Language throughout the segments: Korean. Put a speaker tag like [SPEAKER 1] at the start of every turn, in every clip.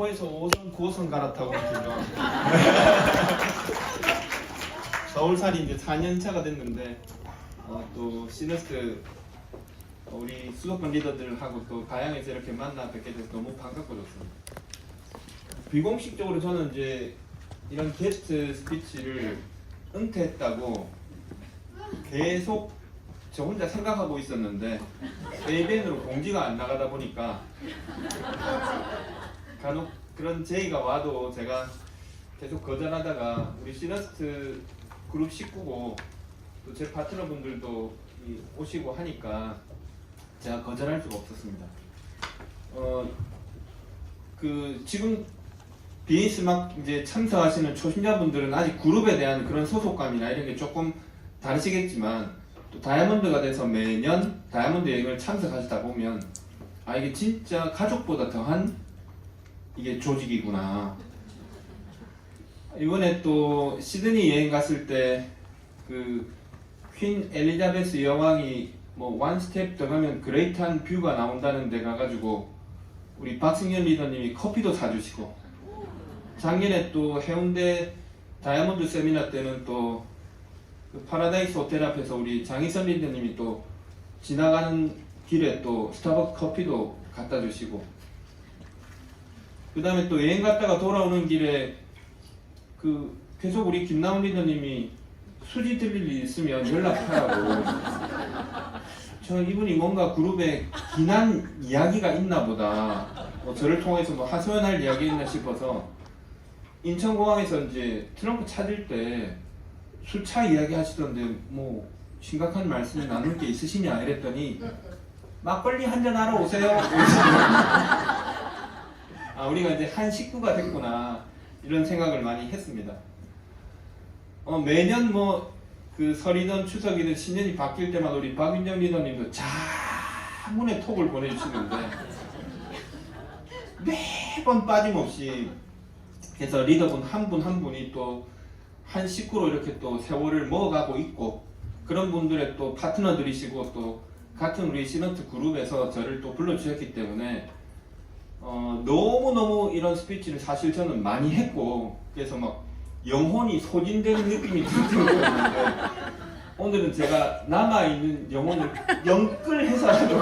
[SPEAKER 1] 서울에서 5선, 9호선 갈아타고 있죠. 서울살이 이제 4년차가 됐는데 또 시너스 우리 수도권 리더들하고 또 다양해서 이렇게 만나 뵙게 돼서 너무 반갑고 좋습니다. 비공식적으로 저는 이제 이런 게스트 스피치를 은퇴했다고 계속 저 혼자 생각하고 있었는데 ABN으로 공지가 안 나가다 보니까 간혹 그런 제의가 와도 제가 계속 거절하다가 우리 시너스트 그룹 식구고 또 제 파트너분들도 오시고 하니까 제가 거절할 수가 없었습니다. 지금 BS 막 이제 참석하시는 초심자분들은 아직 그룹에 대한 그런 소속감이나 이런 게 조금 다르시겠지만 또 다이아몬드가 돼서 매년 다이아몬드 여행을 참석하시다 보면 이게 진짜 가족보다 더한 이게 조직이구나. 이번에 또 시드니 여행 갔을 때 그 퀸 엘리자베스 여왕이 뭐 원 스텝 더 가면 그레이트한 뷰가 나온다는 데 가가지고 우리 박승현 리더님이 커피도 사주시고, 작년에 또 해운대 다이아몬드 세미나 때는 또 그 파라다이스 호텔 앞에서 우리 장희선 리더님이 또 지나가는 길에 또 스타벅스 커피도 갖다 주시고, 그 다음에 또 여행 갔다가 돌아오는 길에 그 계속 우리 김나훈 리더님이 수지 들릴 일 있으면 연락하라고. 저 이분이 뭔가 그룹에 기난 이야기가 있나 보다, 저를 통해서 뭐 하소연할 이야기 있나 싶어서 인천공항에서 이제 트렁크 찾을 때 술차 이야기 하시던데 뭐 심각한 말씀 나눌 게 있으시냐 이랬더니 막걸리 한잔 하러 오세요. 우리가 이제 한 식구가 됐구나 이런 생각을 많이 했습니다. 매년 뭐 그 설이든 추석이든 신년이 바뀔 때마다 우리 박윤정 리더님도 장문의 톡을 보내주시는데 매번 빠짐없이 해서 리더분 한 분 한 분이 또 한 식구로 이렇게 또 세월을 먹어가고 있고, 그런 분들의 또 파트너들이시고 또 같은 우리 시너트 그룹에서 저를 또 불러주셨기 때문에 너무너무 이런 스피치를 사실 저는 많이 했고, 그래서 막 영혼이 소진되는 느낌이 들 정도였는데 오늘은 제가 남아있는 영혼을 영끌해서라도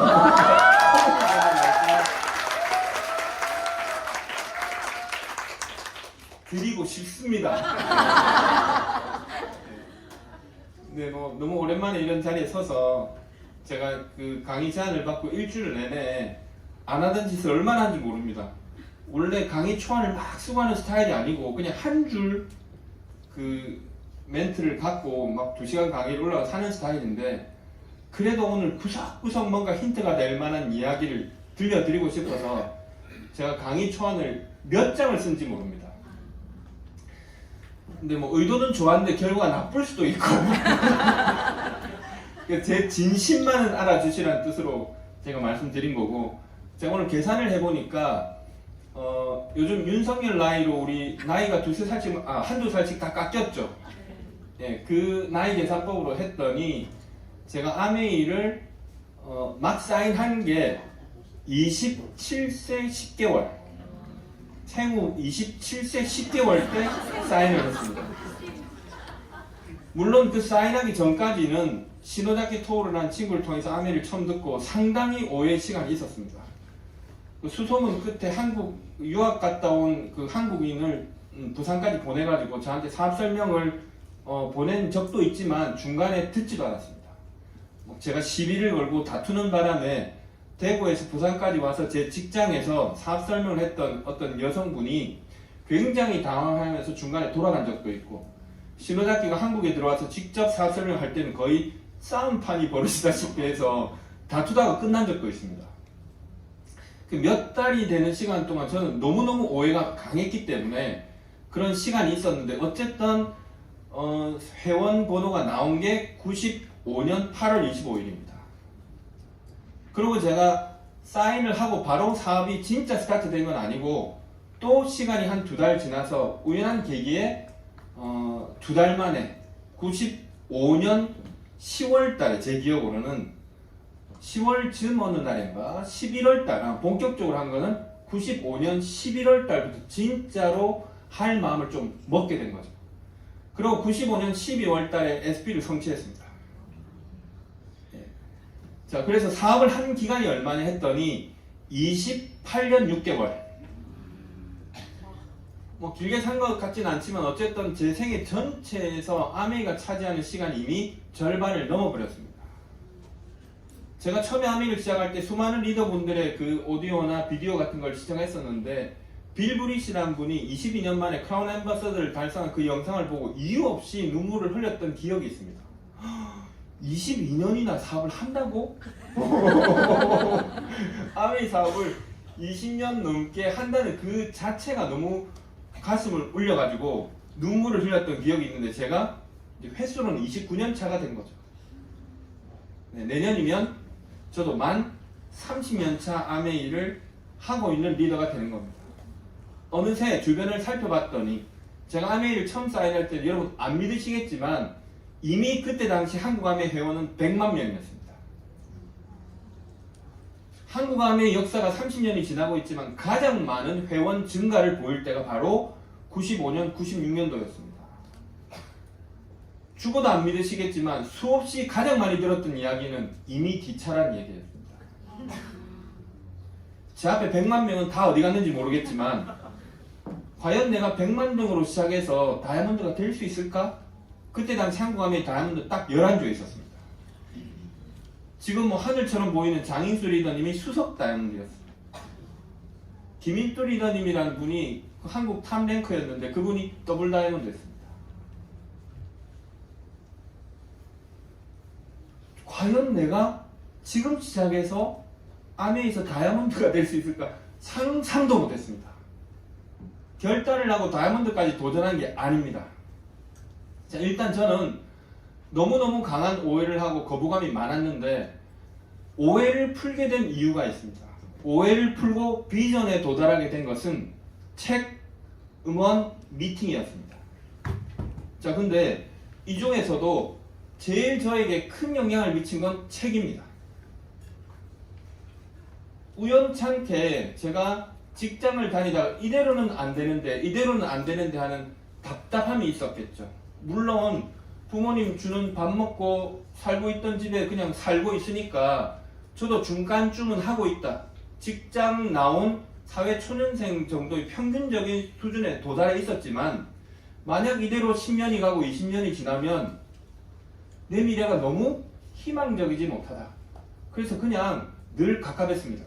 [SPEAKER 1] 드리고 싶습니다. 네, 뭐 너무 오랜만에 이런 자리에 서서 제가 그 강의 제안을 받고 일주일 내내 안 하던 짓을 얼마나 한지 모릅니다. 원래 강의 초안을 막 쓰고 하는 스타일이 아니고 그냥 한 줄 그 멘트를 갖고 막 2시간 강의를 올라가서 하는 스타일인데, 그래도 오늘 구석구석 뭔가 힌트가 될 만한 이야기를 들려드리고 싶어서 제가 강의 초안을 몇 장을 쓴지 모릅니다. 근데 뭐 의도는 좋았는데 결과가 나쁠 수도 있고 제 진심만은 알아주시라는 뜻으로 제가 말씀드린 거고, 제가 오늘 계산을 해보니까 요즘 윤석열 나이로 우리 나이가 한두 살씩 다 깎였죠. 예, 그 나이 계산법으로 했더니 제가 아메이를 막 사인한 게 27세 10개월, 생후 27세 10개월 때 사인을 했습니다. 물론 그 사인하기 전까지는 시노자키 토우를 한 친구를 통해서 아메이를 처음 듣고 상당히 오해의 시간이 있었습니다. 그 수소문 끝에 한국 유학 갔다 온 그 한국인을 부산까지 보내가지고 저한테 사업 설명을 보낸 적도 있지만 중간에 듣지도 않았습니다. 제가 시비를 걸고 다투는 바람에 대구에서 부산까지 와서 제 직장에서 사업 설명을 했던 어떤 여성분이 굉장히 당황하면서 중간에 돌아간 적도 있고, 시노자키가 한국에 들어와서 직접 사업 설명을 할 때는 거의 싸움판이 벌어지다시피 해서 다투다가 끝난 적도 있습니다. 몇 달이 되는 시간 동안 저는 너무너무 오해가 강했기 때문에 그런 시간이 있었는데, 어쨌든 회원 번호가 나온 게 95년 8월 25일입니다. 그리고 제가 사인을 하고 바로 사업이 진짜 스타트 된 건 아니고 또 시간이 한 2달 지나서 우연한 계기에 2달 만에 95년 10월 달에, 제 기억으로는 10월쯤 어느 날인가 11월 달, 본격적으로 한 거는 95년 11월 달부터 진짜로 할 마음을 좀 먹게 된 거죠. 그리고 95년 12월 달에 SP를 성취했습니다. 예. 자, 그래서 사업을 한 기간이 얼마냐 했더니 28년 6개월. 뭐 길게 산 것 같진 않지만 어쨌든 제 생애 전체에서 아메이가 차지하는 시간이 이미 절반을 넘어버렸습니다. 제가 처음에 아메이를 시작할 때 수많은 리더분들의 그 오디오나 비디오 같은 걸 시청했었는데 빌 브리시라는 분이 22년 만에 크라운 앰버서더를 달성한 그 영상을 보고 이유 없이 눈물을 흘렸던 기억이 있습니다. 22년이나 사업을 한다고? 아메이 사업을 20년 넘게 한다는 그 자체가 너무 가슴을 울려가지고 눈물을 흘렸던 기억이 있는데 제가 이제 횟수로는 29년 차가 된 거죠. 네, 내년이면 저도 만 30년 차 아메이를 하고 있는 리더가 되는 겁니다. 어느새 주변을 살펴봤더니 제가 아메이를 처음 사인할 때 여러분 안 믿으시겠지만 이미 그때 당시 한국 아메이 회원은 100만 명이었습니다. 한국 아메이 역사가 30년이 지나고 있지만 가장 많은 회원 증가를 보일 때가 바로 95년, 96년도였습니다. 죽어도 안 믿으시겠지만 수없이 가장 많이 들었던 이야기는 이미 뒤차란 얘기였습니다. 제 앞에 100만 명은 다 어디 갔는지 모르겠지만 과연 내가 100만 명으로 시작해서 다이아몬드가 될 수 있을까? 그때 당시 한국 아메이 다이아몬드 딱 11조에 있었습니다. 지금 뭐 하늘처럼 보이는 장인수 리더님이 수석 다이아몬드였습니다. 김인ጡ 리더님이라는 분이 한국 탑 랭커였는데 그분이 더블 다이아몬드였습니다. 과연 내가 지금 시작해서 아메이에서 다이아몬드가 될 수 있을까? 상상도 못했습니다. 결단을 하고 다이아몬드까지 도전한 게 아닙니다. 자, 일단 저는 너무너무 강한 오해를 하고 거부감이 많았는데 오해를 풀게 된 이유가 있습니다. 오해를 풀고 비전에 도달하게 된 것은 책, 음원, 미팅이었습니다. 자, 근데 이 중에서도 제일 저에게 큰 영향을 미친 건 책입니다. 우연찮게 제가 직장을 다니다가 이대로는 안 되는데 하는 답답함이 있었겠죠. 물론 부모님 주는 밥 먹고 살고 있던 집에 그냥 살고 있으니까 저도 중간쯤은 하고 있다. 직장 나온 사회 초년생 정도의 평균적인 수준에 도달해 있었지만 만약 이대로 10년이 가고 20년이 지나면 내 미래가 너무 희망적이지 못하다. 그래서 그냥 늘 갑갑했습니다.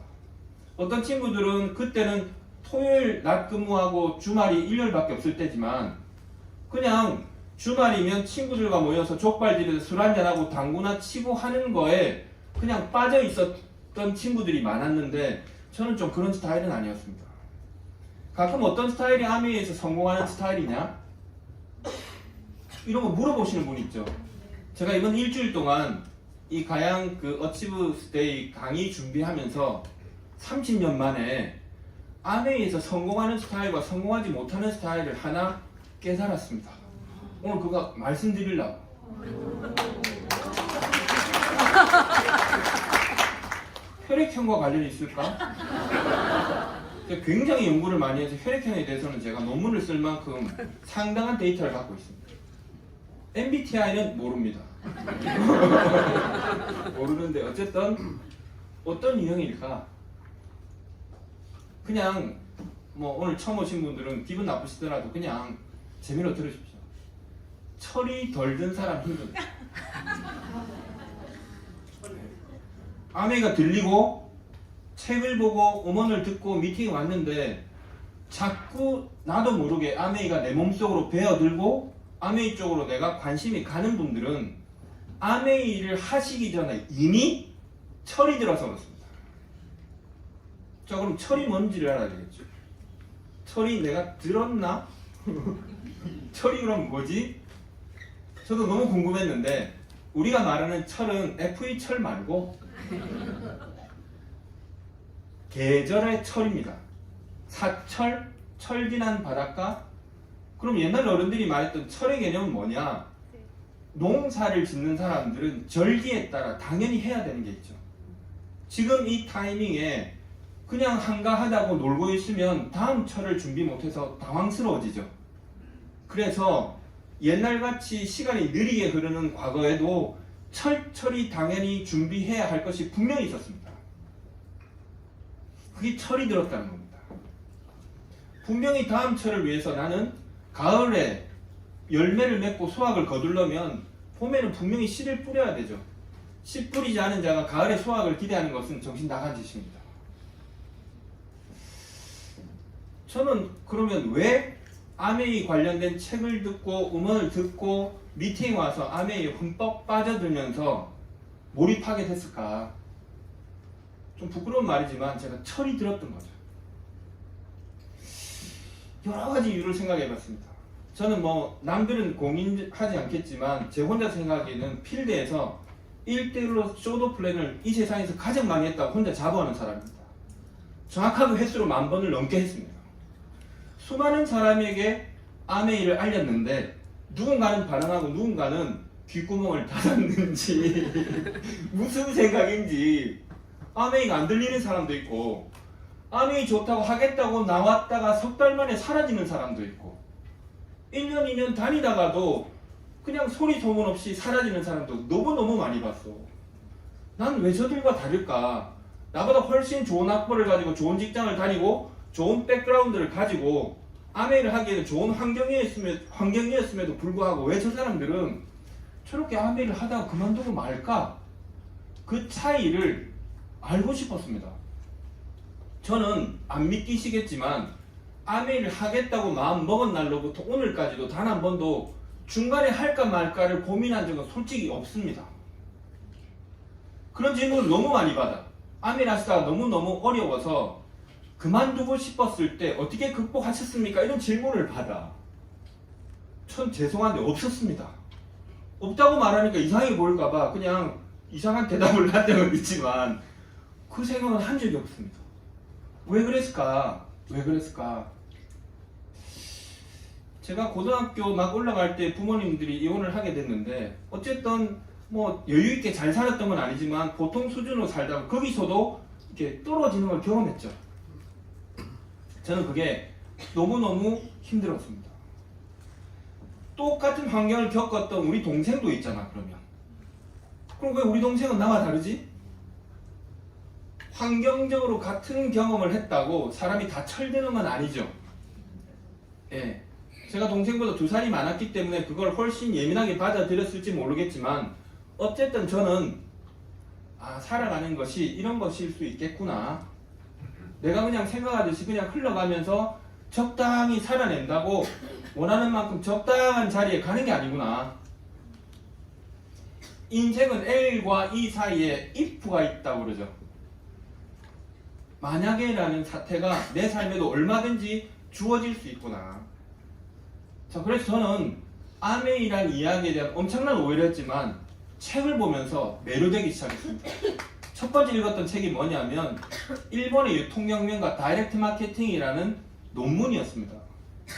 [SPEAKER 1] 어떤 친구들은 그때는 토요일 낮 근무하고 주말이 일요일밖에 없을 때지만 그냥 주말이면 친구들과 모여서 족발집에서 술 한잔하고 당구나 치고 하는 거에 그냥 빠져 있었던 친구들이 많았는데 저는 좀 그런 스타일은 아니었습니다. 가끔 어떤 스타일이 아메이에서 성공하는 스타일이냐? 이런 거 물어보시는 분 있죠. 제가 이번 일주일 동안 이 가양 그 어치브 스테이 강의 준비하면서 30년 만에 아메이에서 성공하는 스타일과 성공하지 못하는 스타일을 하나 깨달았습니다. 오늘 그거 말씀드리려고. 혈액형과 관련이 있을까? 굉장히 연구를 많이 해서 혈액형에 대해서는 제가 논문을 쓸 만큼 상당한 데이터를 갖고 있습니다. MBTI는 모릅니다. 모르는데 어쨌든 어떤 유형일까? 그냥 뭐 오늘 처음 오신 분들은 기분 나쁘시더라도 그냥 재미로 들으십시오. 철이 덜 든 사람 힘듭니다. 아메이가 들리고 책을 보고 음원을 듣고 미팅에 왔는데 자꾸 나도 모르게 아메이가 내 몸속으로 배어들고 아메이 쪽으로 내가 관심이 가는 분들은 아메이를 하시기 전에 이미 철이 들어서 그렇습니다. 자, 그럼 철이 뭔지를 알아야 되겠죠. 철이 내가 들었나? 철이 그럼 뭐지? 저도 너무 궁금했는데 우리가 말하는 철은 FE 철 말고 계절의 철입니다. 사철, 철진한 바닷가. 그럼 옛날 어른들이 말했던 철의 개념은 뭐냐? 농사를 짓는 사람들은 절기에 따라 당연히 해야 되는 게 있죠. 지금 이 타이밍에 그냥 한가하다고 놀고 있으면 다음 철을 준비 못해서 당황스러워지죠. 그래서 옛날같이 시간이 느리게 흐르는 과거에도 철저히 당연히 준비해야 할 것이 분명히 있었습니다. 그게 철이 들었다는 겁니다. 분명히 다음 철을 위해서 나는 가을에 열매를 맺고 수확을 거두려면 봄에는 분명히 씨를 뿌려야 되죠. 씨 뿌리지 않은 자가 가을에 수확을 기대하는 것은 정신 나간 짓입니다. 저는 그러면 왜 아메이 관련된 책을 듣고 음원을 듣고 미팅에 와서 아메이에 흠뻑 빠져들면서 몰입하게 됐을까? 좀 부끄러운 말이지만 제가 철이 들었던 거죠. 여러 가지 이유를 생각해 봤습니다. 저는 남들은 공인하지 않겠지만 제 혼자 생각에는 필드에서 1대1로 쇼도 플랜을 이 세상에서 가장 많이 했다고 혼자 자부하는 사람입니다. 정확하게 횟수로 10,000번을 넘게 했습니다. 수많은 사람에게 아메이를 알렸는데 누군가는 반응하고 누군가는 귓구멍을 닫았는지 무슨 생각인지 아메이가 안 들리는 사람도 있고 아메이 좋다고 하겠다고 나왔다가 석 달 만에 사라지는 사람도 있고 1년 2년 다니다가도 그냥 소리 소문 없이 사라지는 사람도 너무너무 많이 봤어. 난 왜 저들과 다를까? 나보다 훨씬 좋은 학벌을 가지고 좋은 직장을 다니고 좋은 백그라운드를 가지고 아메이를 하기에는 좋은 환경이었음에도 불구하고 왜 저 사람들은 저렇게 아메이를 하다가 그만두고 말까? 그 차이를 알고 싶었습니다. 저는 안 믿기시겠지만 아메이를 하겠다고 마음 먹은 날로부터 오늘까지도 단 한 번도 중간에 할까 말까를 고민한 적은 솔직히 없습니다. 그런 질문을 너무 많이 받아. 아메이를 하시다가 너무너무 어려워서 그만두고 싶었을 때 어떻게 극복하셨습니까? 이런 질문을 받아. 전 죄송한데 없었습니다. 없다고 말하니까 이상하게 보일까봐 그냥 이상한 대답을 한 적은 있지만 그 생각은 한 적이 없습니다. 왜 그랬을까? 왜 그랬을까? 제가 고등학교 막 올라갈 때 부모님들이 이혼을 하게 됐는데 어쨌든 여유있게 잘 살았던 건 아니지만 보통 수준으로 살다가 거기서도 이렇게 떨어지는 걸 경험했죠. 저는 그게 너무너무 힘들었습니다. 똑같은 환경을 겪었던 우리 동생도 있잖아. 그럼 왜 우리 동생은 나와 다르지? 환경적으로 같은 경험을 했다고 사람이 다 철드는 건 아니죠. 예. 제가 동생보다 2살이 많았기 때문에 그걸 훨씬 예민하게 받아들였을지 모르겠지만 어쨌든 저는 살아가는 것이 이런 것일 수 있겠구나. 내가 그냥 생각하듯이 그냥 흘러가면서 적당히 살아낸다고 원하는 만큼 적당한 자리에 가는 게 아니구나. 인생은 L과 E 사이에 if가 있다고 그러죠. 만약에라는 사태가 내 삶에도 얼마든지 주어질 수 있구나. 자, 그래서 저는 아메이란 이야기에 대한 엄청난 오해를 했지만 책을 보면서 매료되기 시작했습니다. 첫 번째 읽었던 책이 뭐냐면 일본의 유통혁명과 다이렉트 마케팅이라는 논문이었습니다.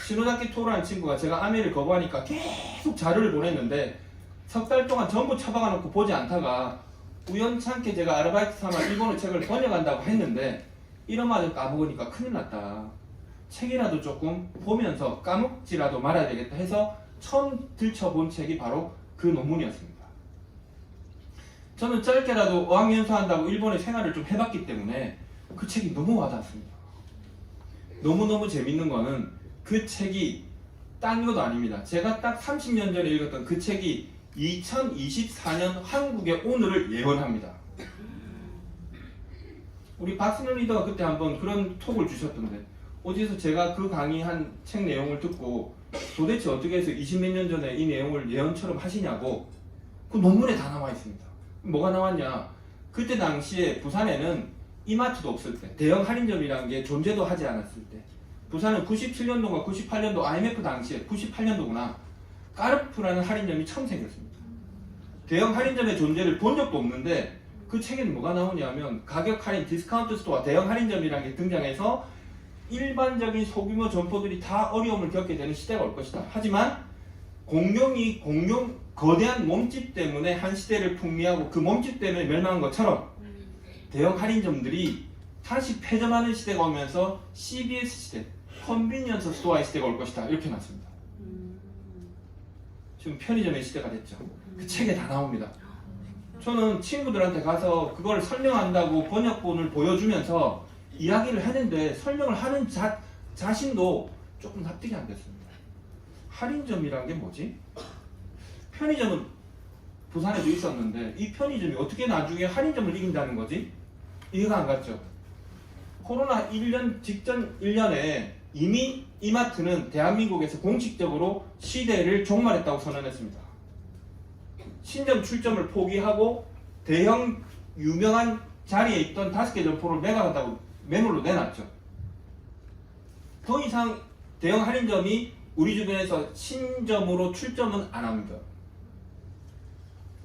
[SPEAKER 1] 시노자키 토라는 친구가 제가 아메이를 거부하니까 계속 자료를 보냈는데 석 달 동안 전부 처박아 놓고 보지 않다가 우연찮게 제가 아르바이트 삼아 일본어 책을 번역한다고 했는데 이런마저 까먹으니까 큰일 났다. 책이라도 조금 보면서 까먹지라도 말아야 되겠다 해서 처음 들춰본 책이 바로 그 논문이었습니다. 저는 짧게라도 어학연수한다고 일본에 생활을 좀 해봤기 때문에 그 책이 너무 와닿았습니다. 너무너무 재밌는 거는 그 책이 딴 것도 아닙니다. 제가 딱 30년 전에 읽었던 그 책이 2024년 한국의 오늘을 예언합니다. 우리 박순현 리더가 그때 한번 그런 톡을 주셨던데 어디서 제가 그 강의한 책 내용을 듣고 도대체 어떻게 해서 20몇 년 전에 이 내용을 예언처럼 하시냐고 그 논문에 다 나와 있습니다. 뭐가 나왔냐? 그때 당시에 부산에는 이마트도 없을 때 대형 할인점이라는 게 존재도 하지 않았을 때 부산은 97년도가 98년도 IMF 당시에 98년도구나 까르푸라는 할인점이 처음 생겼습니다. 대형 할인점의 존재를 본 적도 없는데 그 책에는 뭐가 나오냐면 가격 할인 디스카운트 스토어 대형 할인점이라는 게 등장해서 일반적인 소규모 점포들이 다 어려움을 겪게 되는 시대가 올 것이다. 하지만 공룡 거대한 몸집 때문에 한 시대를 풍미하고 그 몸집 때문에 멸망한 것처럼 대형 할인점들이 다시 폐점하는 시대가 오면서 CBS 시대, 컨비니언스 스토어의 시대가 올 것이다. 이렇게 놨습니다. 지금 편의점의 시대가 됐죠. 그 책에 다 나옵니다. 저는 친구들한테 가서 그걸 설명한다고 번역본을 보여주면서 이야기를 했는데 설명을 하는 자신도 조금 납득이 안 됐습니다. 할인점이란 게 뭐지? 편의점은 부산에도 있었는데 이 편의점이 어떻게 나중에 할인점을 이긴다는 거지? 이해가 안 갔죠. 코로나 1년 직전 1년에 이미 이마트는 대한민국에서 공식적으로 시대를 종말했다고 선언했습니다. 신점 출점을 포기하고 대형 유명한 자리에 있던 5개 점포를 매각한다고 매물로 내놨죠. 더 이상 대형 할인점이 우리 주변에서 신점으로 출점은 안 합니다.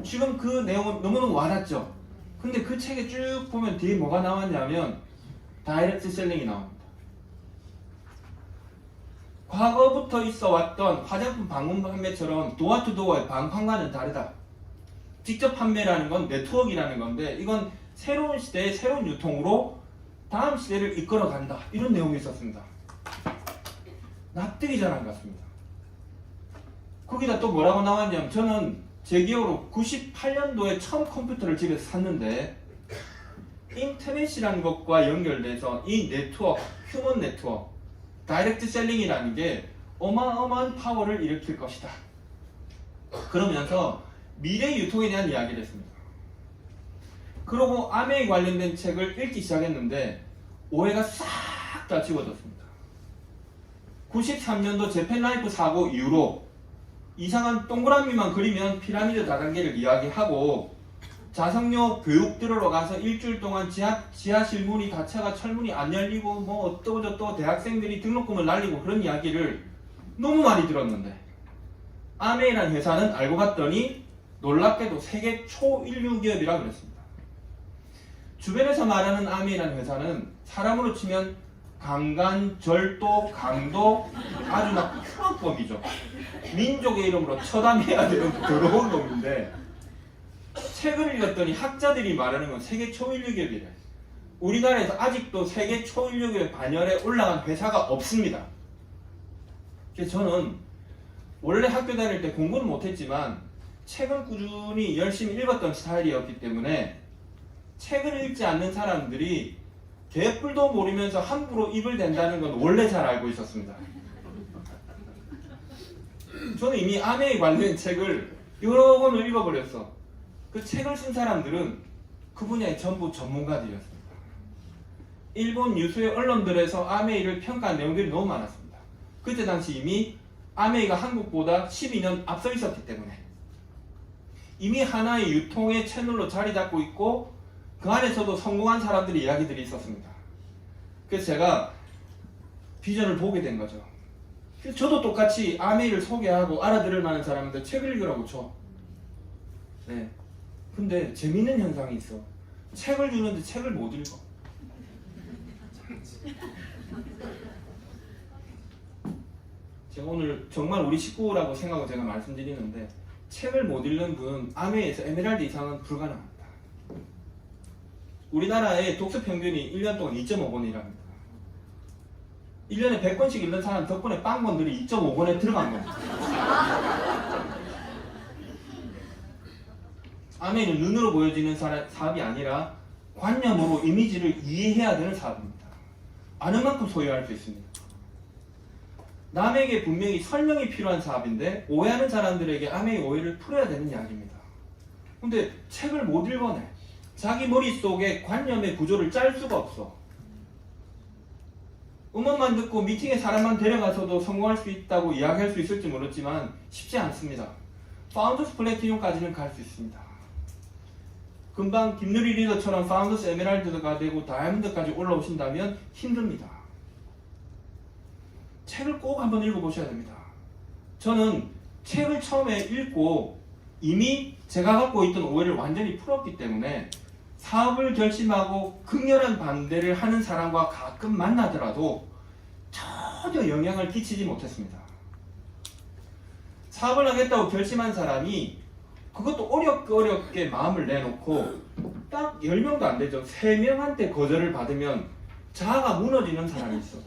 [SPEAKER 1] 지금 그 내용은 너무너무 와닿죠. 근데 그 책에 쭉 보면 뒤에 뭐가 나왔냐면 다이렉트 셀링이 나옵니다. 과거부터 있어 왔던 화장품 방문 판매처럼 도어투도어의 방판과는 다르다. 직접 판매라는 건 네트워크라는 건데 이건 새로운 시대의 새로운 유통으로 다음 시대를 이끌어 간다. 이런 내용이 있었습니다. 납득이 잘 안 갔습니다. 거기다 또 뭐라고 나왔냐면 저는 제 기억으로 98년도에 처음 컴퓨터를 집에서 샀는데 인터넷이라는 것과 연결돼서 이 네트워크, 휴먼 네트워크, 다이렉트 셀링이라는 게 어마어마한 파워를 일으킬 것이다. 그러면서 미래 유통에 대한 이야기를 했습니다. 그러고 아메이 관련된 책을 읽기 시작했는데 오해가 싹 다 지워졌습니다. 93년도 재팬라이프 사고 이후로 이상한 동그라미만 그리면 피라미드 다단계를 이야기하고 자석료 교육 들으러 가서 일주일 동안 지하실 문이 닫혀가 철문이 안 열리고 뭐 어떠고저떠고 대학생들이 등록금을 날리고 그런 이야기를 너무 많이 들었는데 아메이라는 회사는 알고 봤더니 놀랍게도 세계 초인류 기업이라고 그랬습니다. 주변에서 말하는 아메이라는 회사는 사람으로 치면 강간, 절도, 강도 아주 막 흉악범이죠. 민족의 이름으로 처단해야 되는 더러운 놈인데 책을 읽었더니 학자들이 말하는 건 세계 초인류 기업이래. 우리나라에서 아직도 세계 초인류 기업 반열에 올라간 회사가 없습니다. 그래서 저는 원래 학교 다닐 때 공부는 못했지만 책은 꾸준히 열심히 읽었던 스타일이었기 때문에 책을 읽지 않는 사람들이 개뿔도 모르면서 함부로 입을 댄다는 건 원래 잘 알고 있었습니다. 저는 이미 아메이 관련 책을 여러 권을 읽어버렸어. 그 책을 쓴 사람들은 그 분야의 전부 전문가들이었습니다. 일본 유수의 언론들에서 아메이를 평가한 내용들이 너무 많았습니다. 그때 당시 이미 아메이가 한국보다 12년 앞서 있었기 때문에 이미 하나의 유통의 채널로 자리 잡고 있고 그 안에서도 성공한 사람들의 이야기들이 있었습니다. 그래서 제가 비전을 보게 된 거죠. 그래서 저도 똑같이 아메이를 소개하고 알아들을 만한 사람한테 책을 읽으라고 쳐. 네. 근데 재밌는 현상이 있어. 책을 주는데 책을 못 읽어. 제가 오늘 정말 우리 식구라고 생각하고 제가 말씀드리는데 책을 못 읽는 분은 아메이에서 에메랄드 이상은 불가능합니다. 우리나라의 독서 평균이 1년 동안 2.5권이랍니다. 1년에 100권씩 읽는 사람 덕분에 빵권들이 2.5권에 들어간 겁니다. 아메이는 눈으로 보여지는 사업이 아니라 관념으로 이미지를 이해해야 되는 사업입니다. 아는 만큼 소유할 수 있습니다. 남에게 분명히 설명이 필요한 사업인데 오해하는 사람들에게 아메이 오해를 풀어야 되는 이야기입니다. 근데 책을 못 읽어내. 자기 머릿속에 관념의 구조를 짤 수가 없어. 음악만 듣고 미팅에 사람만 데려가서도 성공할 수 있다고 이야기할 수 있을지 모르지만 쉽지 않습니다. 파운더스 플래티넘까지는 갈 수 있습니다. 금방 김누리 리더처럼 파운더스 에메랄드가 되고 다이아몬드까지 올라오신다면 힘듭니다. 책을 꼭 한번 읽어보셔야 됩니다. 저는 책을 처음에 읽고 이미 제가 갖고 있던 오해를 완전히 풀었기 때문에 사업을 결심하고 극렬한 반대를 하는 사람과 가끔 만나더라도 전혀 영향을 끼치지 못했습니다. 사업을 하겠다고 결심한 사람이 그것도 어렵게 마음을 내놓고 딱 10명도 안 되죠. 3명한테 거절을 받으면 자아가 무너지는 사람이 있어.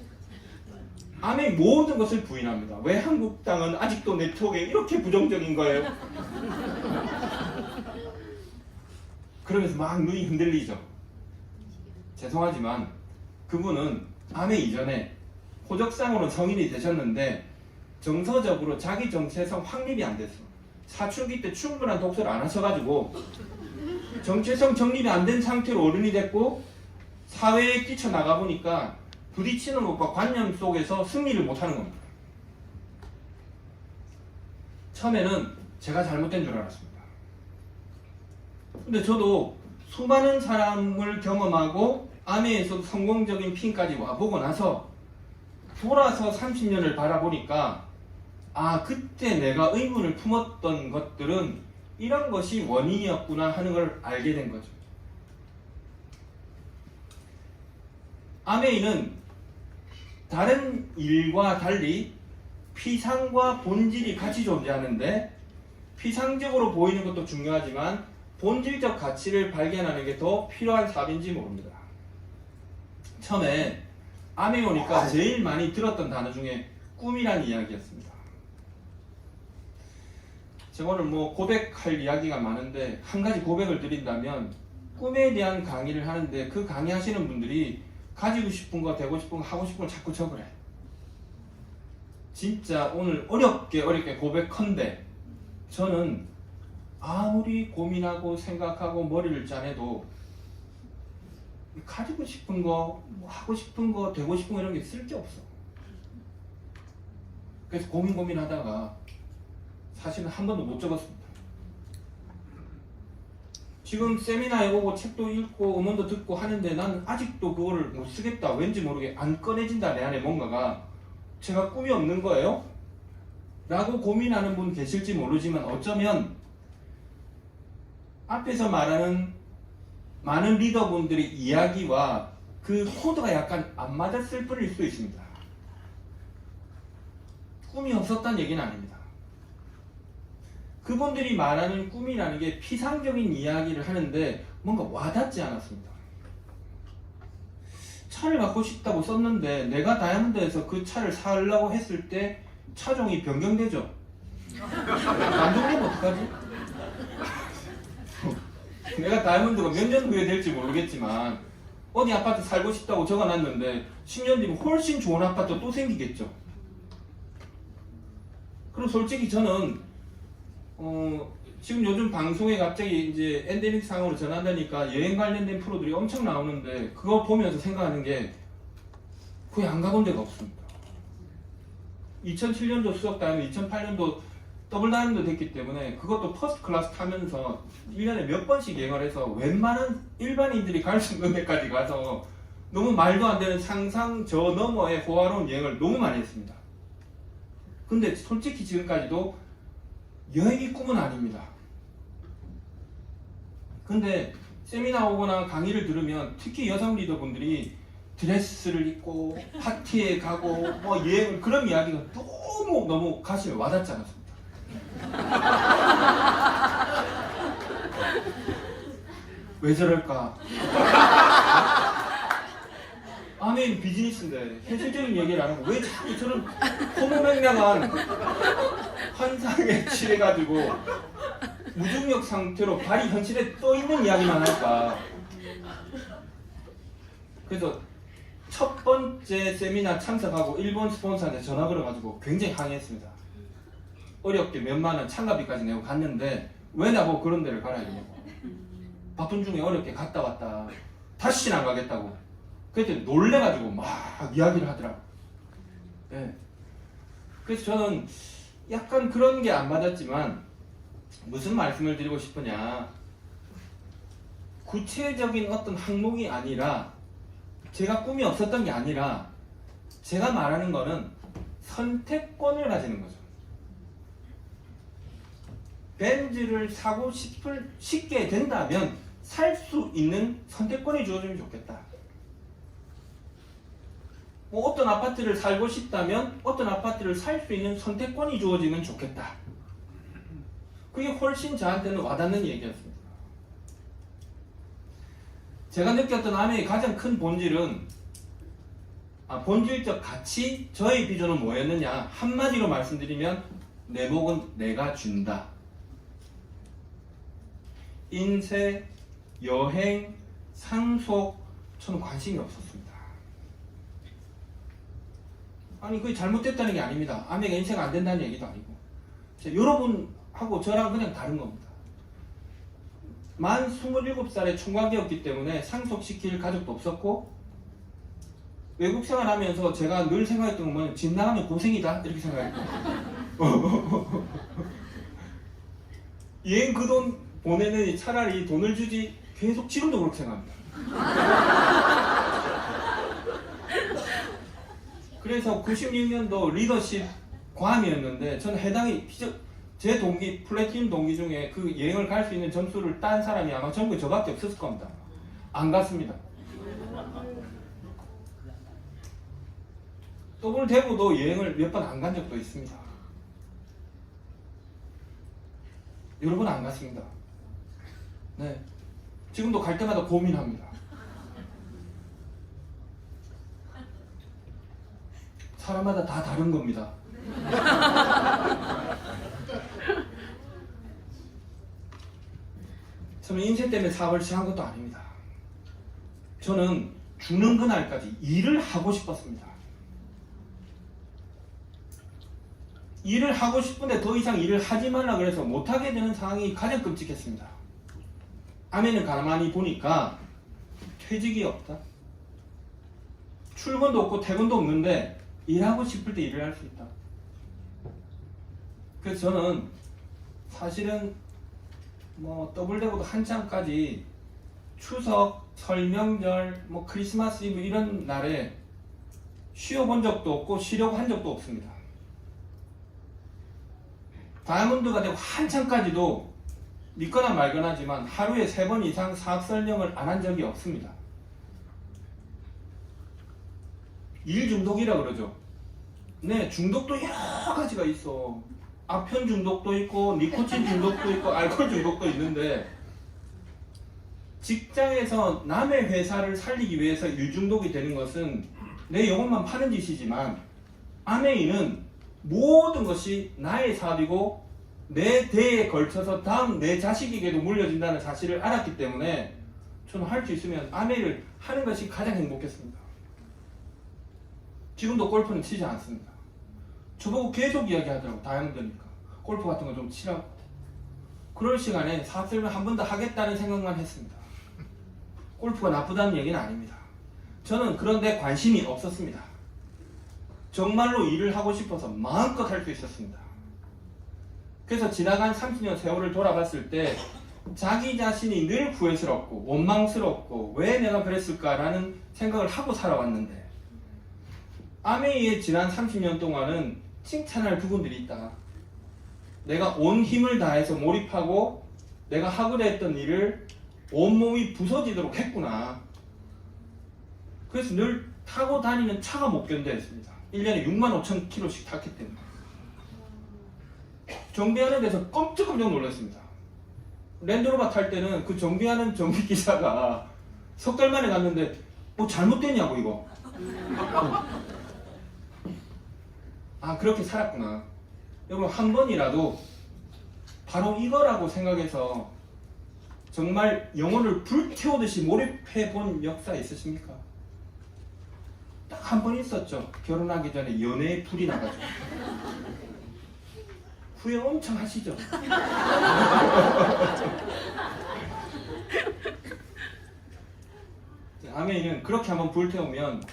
[SPEAKER 1] 아메의 모든 것을 부인합니다. 왜 한국당은 아직도 네트워크에 이렇게 부정적인 거예요? 그러면서 막 눈이 흔들리죠. 죄송하지만 그분은 아메 이전에 호적상으로 성인이 되셨는데 정서적으로 자기 정체성 확립이 안 됐어. 사춘기 때 충분한 독서를 안 하셔가지고 정체성 정립이 안 된 상태로 어른이 됐고 사회에 뛰쳐나가 보니까 부딪히는 것과 관념 속에서 승리를 못하는 겁니다. 처음에는 제가 잘못된 줄 알았습니다. 근데 저도 수많은 사람을 경험하고 아메에서 성공적인 핀까지 와보고 나서 돌아서 30년을 바라보니까 아, 그때 내가 의문을 품었던 것들은 이런 것이 원인이었구나 하는 걸 알게 된 거죠. 아메이는 다른 일과 달리 피상과 본질이 같이 존재하는데 피상적으로 보이는 것도 중요하지만 본질적 가치를 발견하는 게 더 필요한 사업인지 모릅니다. 처음에 아메이 오니까 제일 많이 들었던 단어 중에 꿈이란 이야기였습니다. 제가 오늘 고백할 이야기가 많은데 한 가지 고백을 드린다면 꿈에 대한 강의를 하는데 그 강의하시는 분들이 가지고 싶은 거, 되고 싶은 거, 하고 싶은 걸 자꾸 적으래. 진짜 오늘 어렵게 고백컨대 저는 아무리 고민하고 생각하고 머리를 짜내도 가지고 싶은 거, 하고 싶은 거, 되고 싶은 거 이런 게 쓸 게 없어. 그래서 고민하다가 사실은 한 번도 못 적었습니다. 지금 세미나에 오고 책도 읽고 음원도 듣고 하는데 난 아직도 그거를 못 쓰겠다. 왠지 모르게 안 꺼내진다. 내 안에 뭔가가. 제가 꿈이 없는 거예요? 라고 고민하는 분 계실지 모르지만 어쩌면 앞에서 말하는 많은 리더분들의 이야기와 그 코드가 약간 안 맞았을 뿐일 수도 있습니다. 꿈이 없었다는 얘기는 아닙니다. 그분들이 말하는 꿈이라는 게 피상적인 이야기를 하는데 뭔가 와닿지 않았습니다. 차를 갖고 싶다고 썼는데 내가 다이아몬드에서 그 차를 사려고 했을 때 차종이 변경되죠. 만족되면 어떡하지? 내가 다이아몬드가 몇 년 후에 될지 모르겠지만 어디 아파트 살고 싶다고 적어놨는데 10년 뒤면 훨씬 좋은 아파트 또 생기겠죠. 그리고 솔직히 저는 지금 요즘 방송에 갑자기 이제 엔데믹 상으로 전환되니까 여행 관련된 프로들이 엄청 나오는데 그거 보면서 생각하는 게 거의 안 가본 데가 없습니다. 2007년도 수석 다이아몬드, 2008년도 더블 다이아몬드 됐기 때문에 그것도 퍼스트 클래스 타면서 1년에 몇 번씩 여행을 해서 웬만한 일반인들이 갈 수 있는 데까지 가서 너무 말도 안 되는 상상 저 너머의 호화로운 여행을 너무 많이 했습니다. 근데 솔직히 지금까지도 여행이 꿈은 아닙니다. 근데 세미나 오거나 강의를 들으면 특히 여성 리더분들이 드레스를 입고 파티에 가고 여행을 그런 이야기가 너무 가슴에 와닿지 않았습니다. 왜 저럴까? 아멘 비즈니스인데 현실적인 얘기를 안 하고 왜 자꾸 저런 허무맹랑한 환상에 취해가지고 무중력 상태로 발이 현실에 떠있는 이야기만 할까? 그래서 첫 번째 세미나 참석하고 일본 스폰서한테 전화 걸어가지고 굉장히 항의했습니다. 어렵게 몇만 원 참가비까지 내고 갔는데 왜 나보고 그런 데를 가라 이러냐고. 바쁜 중에 어렵게 갔다 왔다. 다시는 안 가겠다고. 그때 놀래가지고 막 이야기를 하더라고. 네. 그래서 저는 약간 그런 게 안 맞았지만 무슨 말씀을 드리고 싶으냐. 구체적인 어떤 항목이 아니라 제가 꿈이 없었던 게 아니라 제가 말하는 거는 선택권을 가지는 거죠. 벤츠를 사고 싶게 된다면 살 수 있는 선택권이 주어지면 좋겠다. 어떤 아파트를 살고 싶다면 어떤 아파트를 살 수 있는 선택권이 주어지면 좋겠다. 그게 훨씬 저한테는 와닿는 얘기였습니다. 제가 느꼈던 아메의 가장 큰 본질은 본질적 가치, 저의 비전은 뭐였느냐? 한마디로 말씀드리면 내 복은 내가 준다. 인쇄, 여행, 상속, 저는 관심이 없었습니다. 아니 그게 잘못됐다는 게 아닙니다. 아메가 인쇄가 안 된다는 얘기도 아니고 여러분하고 저랑 그냥 다른 겁니다. 만 27살에 총각이었기 때문에 상속시킬 가족도 없었고 외국 생활하면서 제가 늘 생각했던 건 집 나가면 고생이다 이렇게 생각했고 여행 그 돈 보내느니 차라리 돈을 주지 계속 지금도 그렇게 생각합니다. 그래서 96년도 리더십 과함이었는데 저는 해당이 제 동기 플래티넘 동기 중에 그 여행을 갈 수 있는 점수를 딴 사람이 아마 전국에 저밖에 없었을 겁니다. 안 갔습니다. 더블 대구도 여행을 몇 번 안 간 적도 있습니다. 여러 번 안 갔습니다. 네, 지금도 갈 때마다 고민합니다. 사람마다 다 다른 겁니다. 저는 인생 때문에 사업을 시작한 것도 아닙니다. 저는 죽는 그날까지 일을 하고 싶었습니다. 일을 하고 싶은데 더 이상 일을 하지 말라 그래서 못하게 되는 상황이 가장 끔찍했습니다. 아멘을 가만히 보니까 퇴직이 없다. 출근도 없고 퇴근도 없는데 일하고 싶을 때 일을 할 수 있다. 그래서 저는 사실은 더블대보도 한참까지 추석, 설명절, 크리스마스 이브 이런 날에 쉬어본 적도 없고 쉬려고 한 적도 없습니다. 다이아몬드가 되고 한참까지도 믿거나 말거나지만 하루에 3번 이상 사업 설명을 안 한 적이 없습니다. 일 중독이라 그러죠. 네, 중독도 여러 가지가 있어. 아편 중독도 있고 니코틴 중독도 있고 알코올 중독도 있는데 직장에서 남의 회사를 살리기 위해서 일 중독이 되는 것은 내 영혼만 파는 짓이지만 아메이는 모든 것이 나의 사업이고 내 대에 걸쳐서 다음 내 자식에게도 물려진다는 사실을 알았기 때문에 저는 할 수 있으면 아메이를 하는 것이 가장 행복했습니다. 지금도 골프는 치지 않습니다. 저보고 계속 이야기하더라고. 다이아몬드니까 골프 같은 거 좀 치라고. 그럴 시간에 사업 설명 한 번 더 하겠다는 생각만 했습니다. 골프가 나쁘다는 얘기는 아닙니다. 저는 그런 데 관심이 없었습니다. 정말로 일을 하고 싶어서 마음껏 할 수 있었습니다. 그래서 지나간 30년 세월을 돌아봤을 때 자기 자신이 늘 후회스럽고 원망스럽고 왜 내가 그랬을까라는 생각을 하고 살아왔는데 아메이의 지난 30년 동안은 칭찬할 부분들이 있다. 내가 온 힘을 다해서 몰입하고 내가 하고자 했던 일을 온몸이 부서지도록 했구나. 그래서 늘 타고 다니는 차가 못 견뎌했습니다. 1년에 65,000km씩 탔기 때문에. 정비하는 데서 깜짝 놀랐습니다. 랜드로버 탈 때는 그 정비하는 정비기사가 석 달 만에 갔는데 뭐 잘못됐냐고 이거. 그렇게 살았구나. 여러분 한 번이라도 바로 이거라고 생각해서 정말 영혼을 불태우듯이 몰입해 본 역사 있으십니까? 딱 한 번 있었죠. 결혼하기 전에 연애에 불이 나가지고. 후회 엄청 하시죠? 아멘은 그렇게 한번 불태우면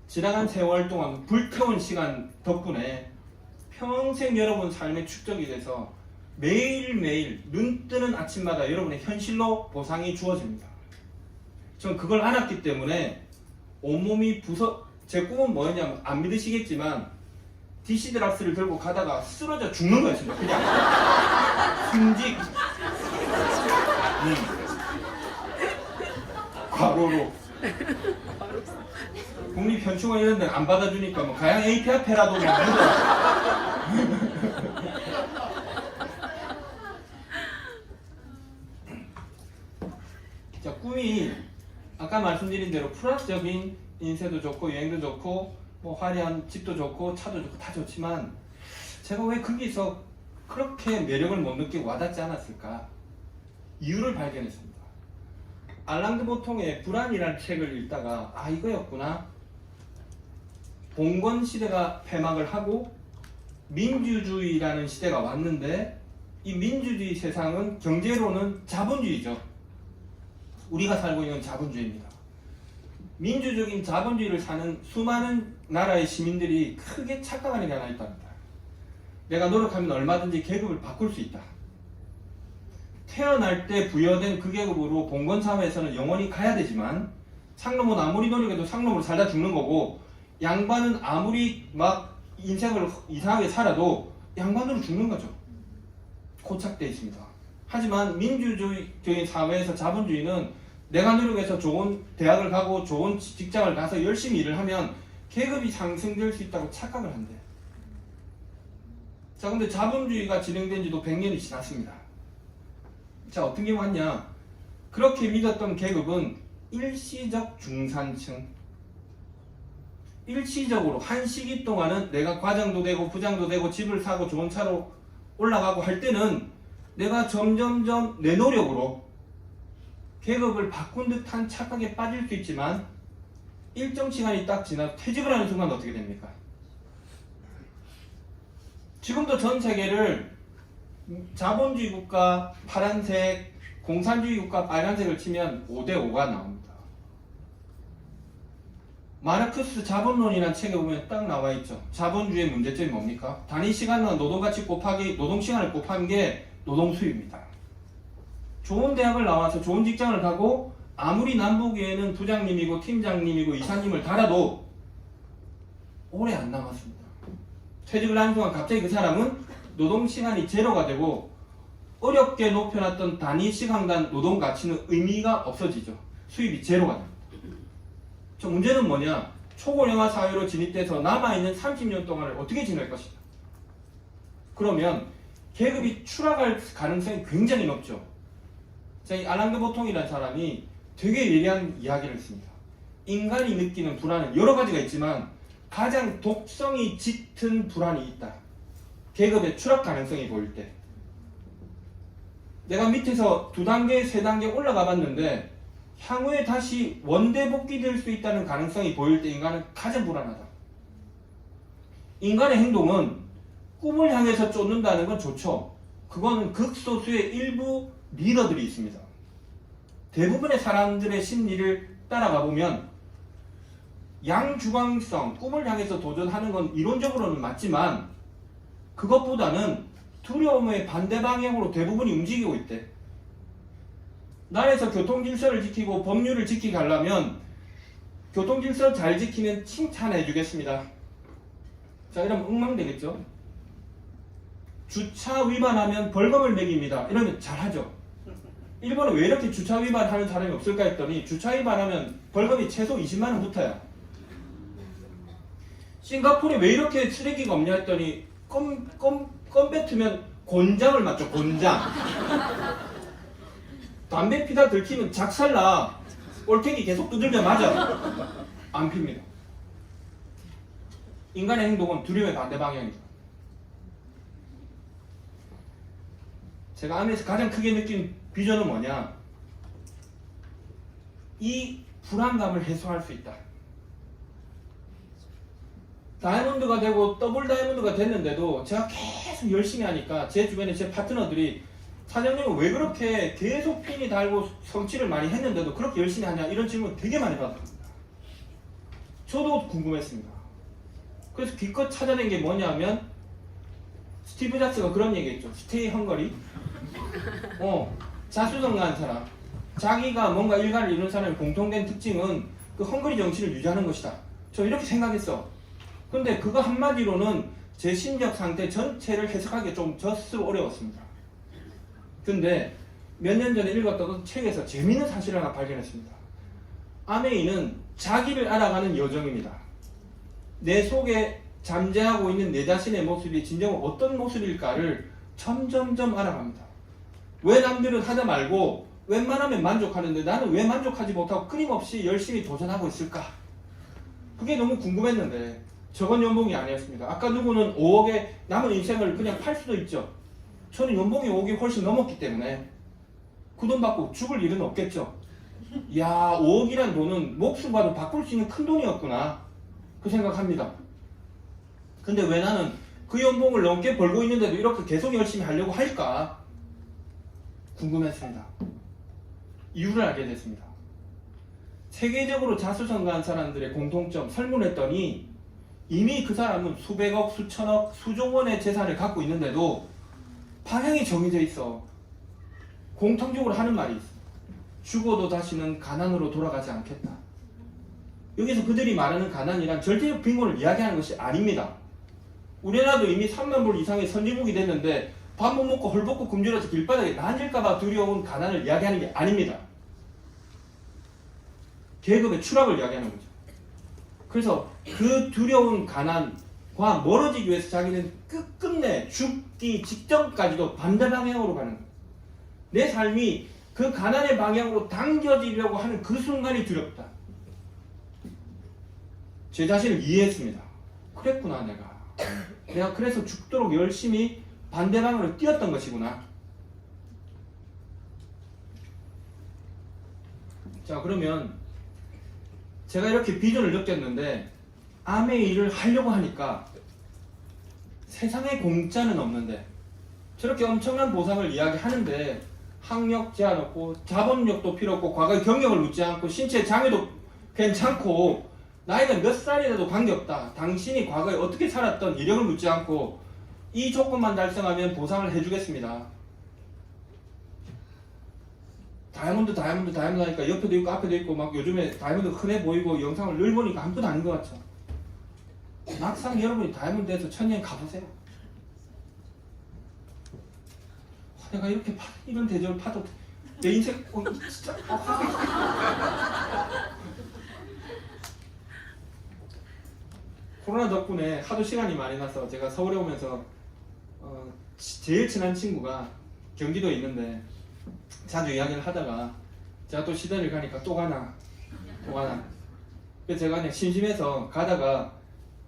[SPEAKER 1] 지나간 세월 동안 불태운 시간 덕분에 평생 여러분 삶의 축적이 돼서 매일매일 눈 뜨는 아침마다 여러분의 현실로 보상이 주어집니다. 전 그걸 알았기 때문에 온몸이 제 꿈은 뭐였냐면 안 믿으시겠지만 DC 드락스를 들고 가다가 쓰러져 죽는 거였습니다. 그냥 승직 과로로 국립현충원 이런 데는 안 받아주니까 가양 AP 앞에라도 묻어. 자, 꿈이 아까 말씀드린 대로 플러스적인 인쇄도 좋고 여행도 좋고 뭐 화려한 집도 좋고 차도 좋고 다 좋지만 제가 왜 거기서 그렇게 매력을 못 느끼고 와닿지 않았을까? 이유를 발견했습니다. 알랑드 보통의 불안이라는 책을 읽다가 아 이거였구나. 봉건 시대가 폐막을 하고 민주주의라는 시대가 왔는데 이 민주주의 세상은 경제로는 자본주의죠. 우리가 살고 있는 자본주의입니다. 민주적인 자본주의를 사는 수많은 나라의 시민들이 크게 착각하는 게 하나 있답니다. 내가 노력하면 얼마든지 계급을 바꿀 수 있다. 태어날 때 부여된 그 계급으로 봉건 사회에서는 영원히 가야 되지만 상놈은 아무리 노력해도 상놈으로 살다 죽는 거고 양반은 아무리 막 인생을 이상하게 살아도 양반으로 죽는 거죠. 고착되어 있습니다. 하지만 민주주의적인 사회에서 자본주의는 내가 노력해서 좋은 대학을 가고 좋은 직장을 가서 열심히 일을 하면 계급이 상승될 수 있다고 착각을 한대. 자, 근데 자본주의가 진행된 지도 100년이 지났습니다. 자, 어떻게 왔냐? 그렇게 믿었던 계급은 일시적 중산층. 일시적으로 한 시기 동안은 내가 과장도 되고 부장도 되고 집을 사고 좋은 차로 올라가고 할 때는 내가 점점점 내 노력으로 계급을 바꾼 듯한 착각에 빠질 수 있지만 일정 시간이 딱 지나 퇴직을 하는 순간 어떻게 됩니까? 지금도 전 세계를 자본주의 국가 파란색, 공산주의 국가 빨간색을 치면 5대5가 나옵니다. 마르크스 자본론이라는 책에 보면 딱 나와 있죠. 자본주의의 문제점이 뭡니까? 단위 시간은 노동가치 곱하기 노동시간을 곱한 게 노동수입니다. 좋은 대학을 나와서 좋은 직장을 가고 아무리 남북위에는 부장님이고 팀장님이고 이사님을 달아도 오래 안 남았습니다. 퇴직을 하는 동안 갑자기 그 사람은 노동시간이 제로가 되고 어렵게 높여놨던 단위 시간당 노동가치는 의미가 없어지죠. 수입이 제로가 됩니다. 저 문제는 뭐냐? 초고령화 사회로 진입돼서 남아있는 30년 동안을 어떻게 지낼 것이냐? 그러면 계급이 추락할 가능성이 굉장히 높죠. 자, 이 알랑드 보통이라는 사람이 되게 예리한 이야기를 했습니다. 인간이 느끼는 불안은 여러 가지가 있지만 가장 독성이 짙은 불안이 있다. 계급의 추락 가능성이 보일 때. 내가 밑에서 2단계, 3단계 올라가 봤는데 향후에 다시 원대 복귀될 수 있다는 가능성이 보일 때 인간은 가장 불안하다. 인간의 행동은 꿈을 향해서 쫓는다는 건 좋죠. 그거는 극소수의 일부 리더들이 있습니다. 대부분의 사람들의 심리를 따라가 보면 양주광성, 꿈을 향해서 도전하는 건 이론적으로는 맞지만 그것보다는 두려움의 반대 방향으로 대부분이 움직이고 있대. 나라에서 교통질서를 지키고 법률을 지키게 하려면 교통질서 잘 지키면 칭찬해 주겠습니다. 자, 이러면 엉망되겠죠? 주차 위반하면 벌금을 매깁니다. 이러면 잘하죠. 일본은 왜 이렇게 주차 위반하는 사람이 없을까 했더니 주차 위반하면 벌금이 최소 20만원부터야. 싱가포르에 왜 이렇게 쓰레기가 없냐 했더니 껌 뱉으면 곤장을 맞죠. 곤장. 담배 피다 들키면 작살나. 올케기 계속 두들겨 맞아. 안 핍니다. 인간의 행동은 두려움의 반대 방향이죠. 제가 암에서 가장 크게 느낀 비전은 뭐냐? 이 불안감을 해소할 수 있다. 다이아몬드가 되고 더블 다이아몬드가 됐는데도 제가 계속 열심히 하니까 제 주변에 제 파트너들이 사장님은 왜 그렇게 계속 핀이 달고 성취를 많이 했는데도 그렇게 열심히 하냐 이런 질문 되게 많이 받았습니다. 저도 궁금했습니다. 그래서 기껏 찾아낸 게 뭐냐면 스티브 잡스가 그런 얘기했죠. 스테이 헝거리. 자수성가한 사람. 자기가 뭔가 일가를 이룬 사람의 공통된 특징은 그 헝거리 정신을 유지하는 것이다. 저 이렇게 생각했어. 근데 그거 한마디로는 제 심적 상태 전체를 해석하기 좀 스스로 어려웠습니다. 근데 몇 년 전에 읽었던 책에서 재미있는 사실을 하나 발견했습니다. 아메이는 자기를 알아가는 여정입니다. 내 속에 잠재하고 있는 내 자신의 모습이 진정 어떤 모습일까를 점점점 알아갑니다. 왜 남들은 하다 말고 웬만하면 만족하는데 나는 왜 만족하지 못하고 끊임없이 열심히 도전하고 있을까? 그게 너무 궁금했는데 적은 연봉이 아니었습니다. 아까 누구는 5억에 남은 인생을 그냥 팔 수도 있죠. 저는 연봉이 5억이 훨씬 넘었기 때문에 그 돈 받고 죽을 일은 없겠죠. 야, 5억이란 돈은 목숨 봐도 바꿀 수 있는 큰 돈이었구나 그 생각합니다. 근데 왜 나는 그 연봉을 넘게 벌고 있는데도 이렇게 계속 열심히 하려고 할까 궁금했습니다. 이유를 알게 됐습니다. 세계적으로 자수성가한 사람들의 공통점 설문했더니 이미 그 사람은 수백억, 수천억, 수조 원의 재산을 갖고 있는데도 방향이 정해져 있어. 공통적으로 하는 말이 있어. 죽어도 다시는 가난으로 돌아가지 않겠다. 여기서 그들이 말하는 가난이란 절대적 빈곤을 이야기하는 것이 아닙니다. 우리나라도 이미 3만 불 이상의 선진국이 됐는데 밥 못 먹고 헐벗고 굶주려서 길바닥에 나앉을까봐 두려운 가난을 이야기하는 게 아닙니다. 계급의 추락을 이야기하는 거죠. 그래서 그 두려운 가난과 멀어지기 위해서 자기는 끝끝내 죽기 직전까지도 반대 방향으로 가는 거예요. 내 삶이 그 가난의 방향으로 당겨지려고 하는 그 순간이 두렵다. 제 자신을 이해했습니다. 그랬구나 내가 그래서 죽도록 열심히 반대 방향으로 뛰었던 것이구나. 자, 그러면 제가 이렇게 비전을 느꼈는데 암의 일을 하려고 하니까 세상에 공짜는 없는데 저렇게 엄청난 보상을 이야기하는데 학력 제한 없고 자본력도 필요 없고 과거의 경력을 묻지 않고 신체 장애도 괜찮고 나이가 몇 살이라도 관계없다. 당신이 과거에 어떻게 살았던 이력을 묻지 않고 이 조건만 달성하면 보상을 해주겠습니다. 다이아몬드 하니까 옆에도 있고 앞에도 있고 막 요즘에 다이아몬드 흔해 보이고 영상을 늘 보니까 아무것도 아닌 것 같죠. 막상 여러분이 다이아몬드에서 천년 가보세요. 내가 이렇게 이런 대접을 받아도 내 인생 진짜 코로나 덕분에 하도 시간이 많이 나서 제가 서울에 오면서 제일 친한 친구가 경기도에 있는데 자주 이야기를 하다가 제가 또 시대를 가니까 또 가나 그래서 제가 그냥 심심해서 가다가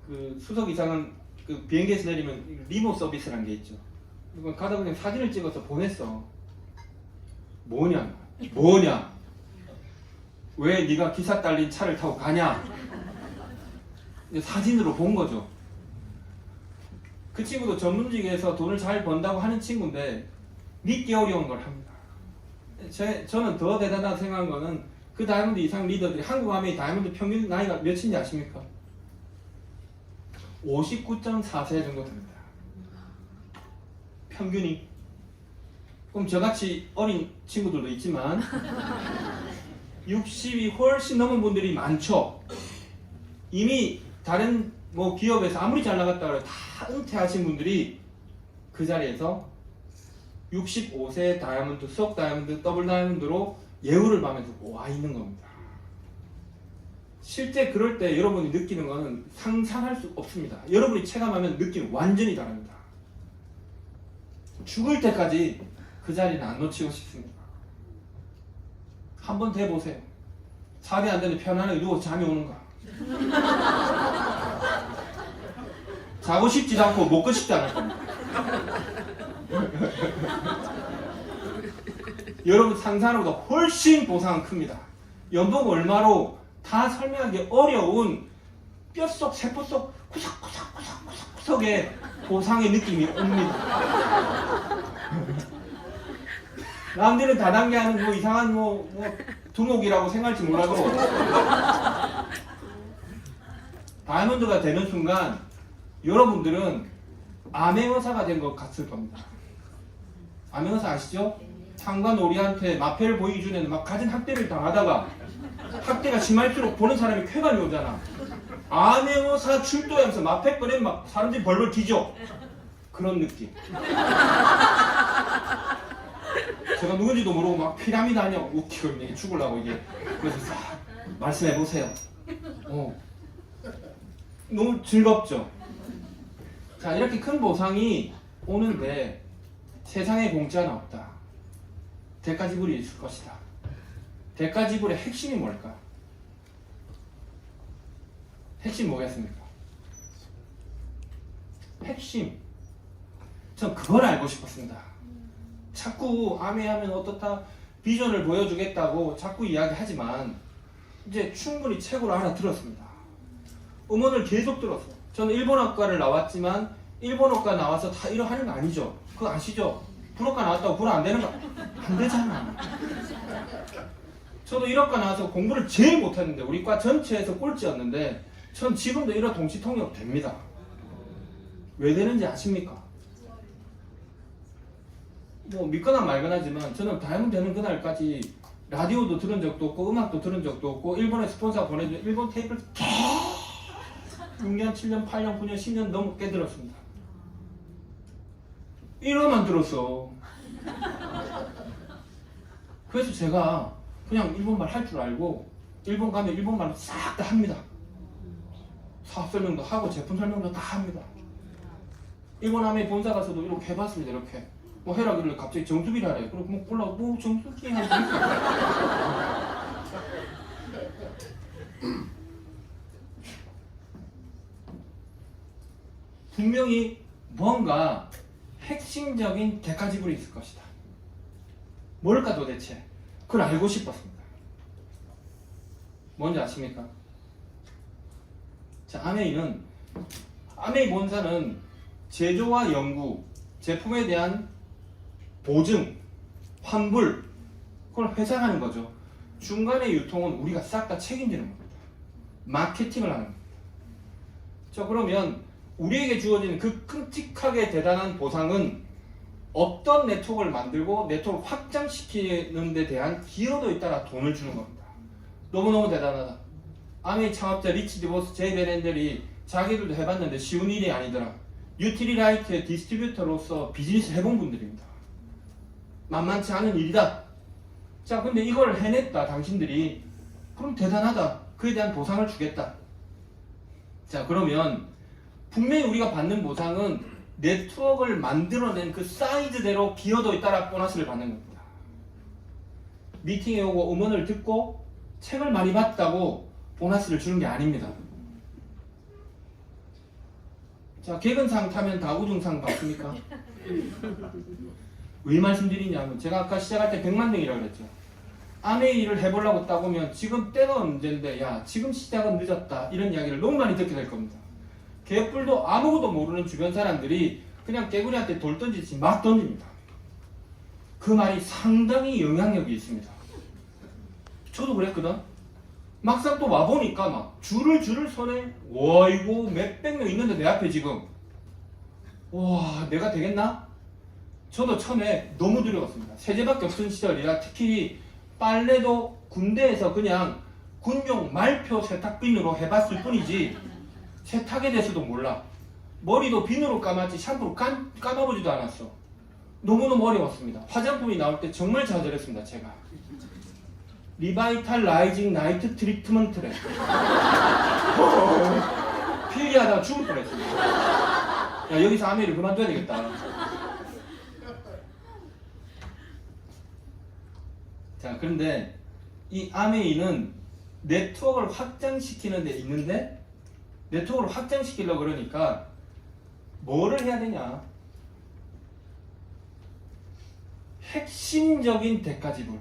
[SPEAKER 1] 그 수석이상은 그 비행기에서 내리면 리모 서비스라는 게 있죠. 가다가 그냥 사진을 찍어서 보냈어. 뭐냐 왜 네가 기사 딸린 차를 타고 가냐. 사진으로 본 거죠. 그 친구도 전문직에서 돈을 잘 번다고 하는 친구인데 믿기 어려운 걸 합니다. 저는 더 대단하다고 생각한 거는 그 다이아몬드 이상 리더들이 한국 아메이 다이아몬드 평균 나이가 몇인지 아십니까? 59.4세 정도 됩니다. 평균이. 그럼 저같이 어린 친구들도 있지만 60이 훨씬 넘은 분들이 많죠. 이미 다른 뭐 기업에서 아무리 잘 나갔다 그래도 다 은퇴하신 분들이 그 자리에서 65세 다이아몬드, 수석 다이아몬드, 더블 다이아몬드로 예우를 받으면서 와 있는 겁니다. 실제 그럴 때 여러분이 느끼는 것은 상상할 수 없습니다. 여러분이 체감하면 느낌이 완전히 다릅니다. 죽을 때까지 그 자리는 안 놓치고 싶습니다. 한번 더 해보세요. 잠이 안 되는데 편안하게 누워서 잠이 오는가? 자고 싶지도 않고 먹고 싶지 않을 겁니다. 여러분 상상보다 훨씬 보상은 큽니다. 연봉 얼마로 다 설명하기 어려운 뼛속 세포 속 구석구석의 보상의 느낌이 옵니다. 남들은 다단계하는 뭐 이상한 뭐 두목이라고 생각할지 몰라도 다이아몬드가 되는 순간 여러분들은 암행어사가 된 것 같을 겁니다. 암행어사 아시죠? 상과 놀이한테 마패를 보이기 전에는 막 가진 학대를 당하다가 학대가 심할수록 보는 사람이 쾌감이 오잖아. 암행어사 출도하면서 마패 꺼내면 막 사람들이 벌벌 뒤져. 그런 느낌. 제가 누군지도 모르고 막 피라미드 아니야 웃기고 있네. 죽으려고 이게. 그래서 싹 말씀해보세요. 너무 즐겁죠? 자, 이렇게 큰 보상이 오는데 세상에 공짜는 없다. 대가지불이 있을 것이다. 대가지불의 핵심이 뭘까? 핵심 뭐겠습니까? 핵심. 전 그걸 알고 싶었습니다. 자꾸 아메하면 어떻다, 비전을 보여주겠다고 자꾸 이야기하지만 이제 충분히 책으로 알아들었습니다. 음원을 계속 들었어요. 저는 일본어과를 나왔지만 일본어과 나와서 다 이러 하는 거 아니죠. 그거 아시죠? 불어과 나왔다고 불어 안 되는 거 안 되잖아. 저도 1학과 나와서 공부를 제일 못했는데 우리 과 전체에서 꼴찌였는데 전 지금도 1화 동시통역 됩니다. 왜 되는지 아십니까? 뭐 믿거나 말거나지만 저는 다이아몬드 되는 그날까지 라디오도 들은 적도 없고 음악도 들은 적도 없고 일본에 스폰서가 보내준 일본 테이프를 계속 6년, 7년, 8년, 9년, 10년 넘게 들었습니다. 1화만 들었어. 그래서 제가 그냥 일본말 할 줄 알고 일본 가면 일본말로 싹 다 합니다. 사업 설명도 하고 제품 설명도 다 합니다. 일본 아메 본사 가서도 이렇게 해봤습니다. 이렇게 뭐 해라기를 갑자기 정수기를 하래. 그리고 뭐 올라가 뭐 정수기 하는 분명히 뭔가 핵심적인 대가지불이 있을 것이다. 뭘까 도대체? 그걸 알고 싶었습니다. 뭔지 아십니까? 자, 아메이 본사는 제조와 연구, 제품에 대한 보증, 환불, 그걸 회사하는 거죠. 중간의 유통은 우리가 싹 다 책임지는 겁니다. 마케팅을 하는 겁니다. 자, 그러면 우리에게 주어지는 그 끔찍하게 대단한 보상은 어떤 네트워크를 만들고 네트워크를 확장시키는 데 대한 기여도에 따라 돈을 주는 겁니다. 너무너무 대단하다. 아메이 창업자 리치 디보스, 제이 베렌델이 자기들도 해봤는데 쉬운 일이 아니더라. 유틸리라이트의 디스트리뷰터로서 비즈니스를 해본 분들입니다. 만만치 않은 일이다. 자, 근데 이걸 해냈다 당신들이. 그럼 대단하다. 그에 대한 보상을 주겠다. 자, 그러면 분명히 우리가 받는 보상은 네트워크를 만들어낸 그 사이즈대로 기여도에 따라 보너스를 받는 겁니다. 미팅에 오고 음원을 듣고 책을 많이 봤다고 보너스를 주는 게 아닙니다. 자, 개근상 타면 다 우등상 받습니까? 왜 말씀드리냐면 제가 아까 시작할 때 100만 등이라고 그랬죠. 아메이를 해보려고 따보면 지금 때가 언젠데 야 지금 시작은 늦었다 이런 이야기를 너무 많이 듣게 될 겁니다. 개뿔도 아무것도 모르는 주변 사람들이 그냥 개구리한테 돌 던지듯이 막 던집니다. 그 말이 상당히 영향력이 있습니다. 저도 그랬거든. 막상 또 와보니까 막 줄을 서네. 와 이거 몇백 명 있는데 내 앞에 지금 와 내가 되겠나? 저도 처음에 너무 두려웠습니다. 세제밖에 없던 시절이라 특히 빨래도 군대에서 그냥 군용 말표 세탁비누로 해봤을 뿐이지 세탁에 대해서도 몰라. 머리도 비누로 감았지 샴푸로 감아보지도 않았어. 너무너무 어려웠습니다. 화장품이 나올 때 정말 좌절했습니다. 제가 리바이탈 라이징 나이트 트리트먼트래. 필기하다가 죽을 뻔했습니다. 야 여기서 아메이를 그만둬야 되겠다. 자, 그런데 이 아메이는 네트워크를 확장시키는 데 있는데 네트워크를 확장시키려고 그러니까 뭐를 해야 되냐? 핵심적인 대가지불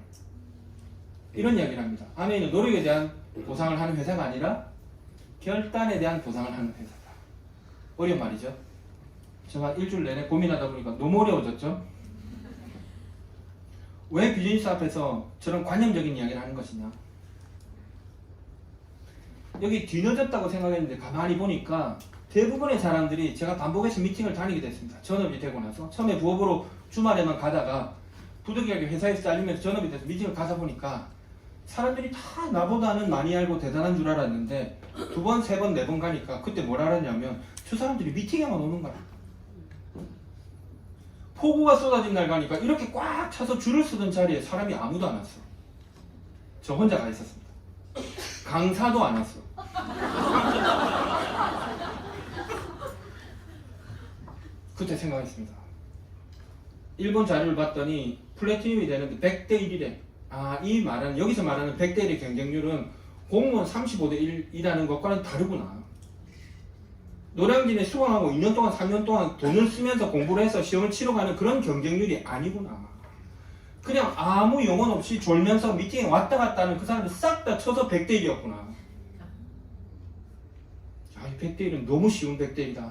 [SPEAKER 1] 이런 이야기를 합니다. 아메이는 노력에 대한 보상을 하는 회사가 아니라 결단에 대한 보상을 하는 회사다. 어려운 말이죠. 제가 일주일 내내 고민하다 보니까 너무 어려워졌죠. 왜 비즈니스 앞에서 저런 관념적인 이야기를 하는 것이냐? 여기 뒤늦었다고 생각했는데 가만히 보니까 대부분의 사람들이 제가 반복해서 미팅을 다니게 됐습니다. 전업이 되고 나서 처음에 부업으로 주말에만 가다가 부득이하게 회사에서 잘리면서 전업이 돼서 미팅을 가서 보니까 사람들이 다 나보다는 많이 알고 대단한 줄 알았는데 두 번, 세 번, 네 번 가니까 그때 뭘 알았냐면 저 사람들이 미팅에만 오는 거야. 폭우가 쏟아진 날 가니까 이렇게 꽉 차서 줄을 서던 자리에 사람이 아무도 안 왔어. 저 혼자 가 있었습니다. 강사도 안 왔어. 그때 생각했습니다. 일본 자료를 봤더니 플래티늄이 되는데 100대 1이래. 아, 이 말은 여기서 말하는 100대 1의 경쟁률은 공무원 35대 1이라는 것과는 다르구나. 노량진에 수강하고 2년 동안 3년 동안 돈을 쓰면서 공부를 해서 시험을 치러 가는 그런 경쟁률이 아니구나. 그냥 아무 영혼 없이 졸면서 미팅에 왔다 갔다 하는 그 사람들 싹 다 쳐서 100대 1이었구나. 아, 이 100대 1은 너무 쉬운 100대 1이다.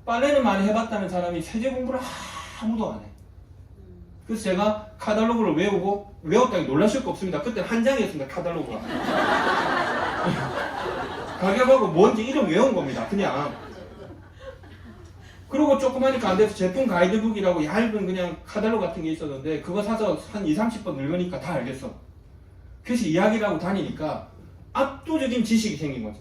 [SPEAKER 1] 빨래는 많이 해봤다는 사람이 세제 공부를 아무도 안 해. 그래서 제가 카탈로그를 외웠다니 놀라실 거 없습니다. 그때 한 장이었습니다. 카탈로그가. 가격하고 뭔지 이름 외운 겁니다. 그냥. 그리고 조그마니까 안 돼서 제품 가이드북이라고 얇은 그냥 카탈로그 같은 게 있었는데 그거 사서 한 2~30번 읽으니까 다 알겠어. 그래서 이야기를 하고 다니니까 압도적인 지식이 생긴 거죠.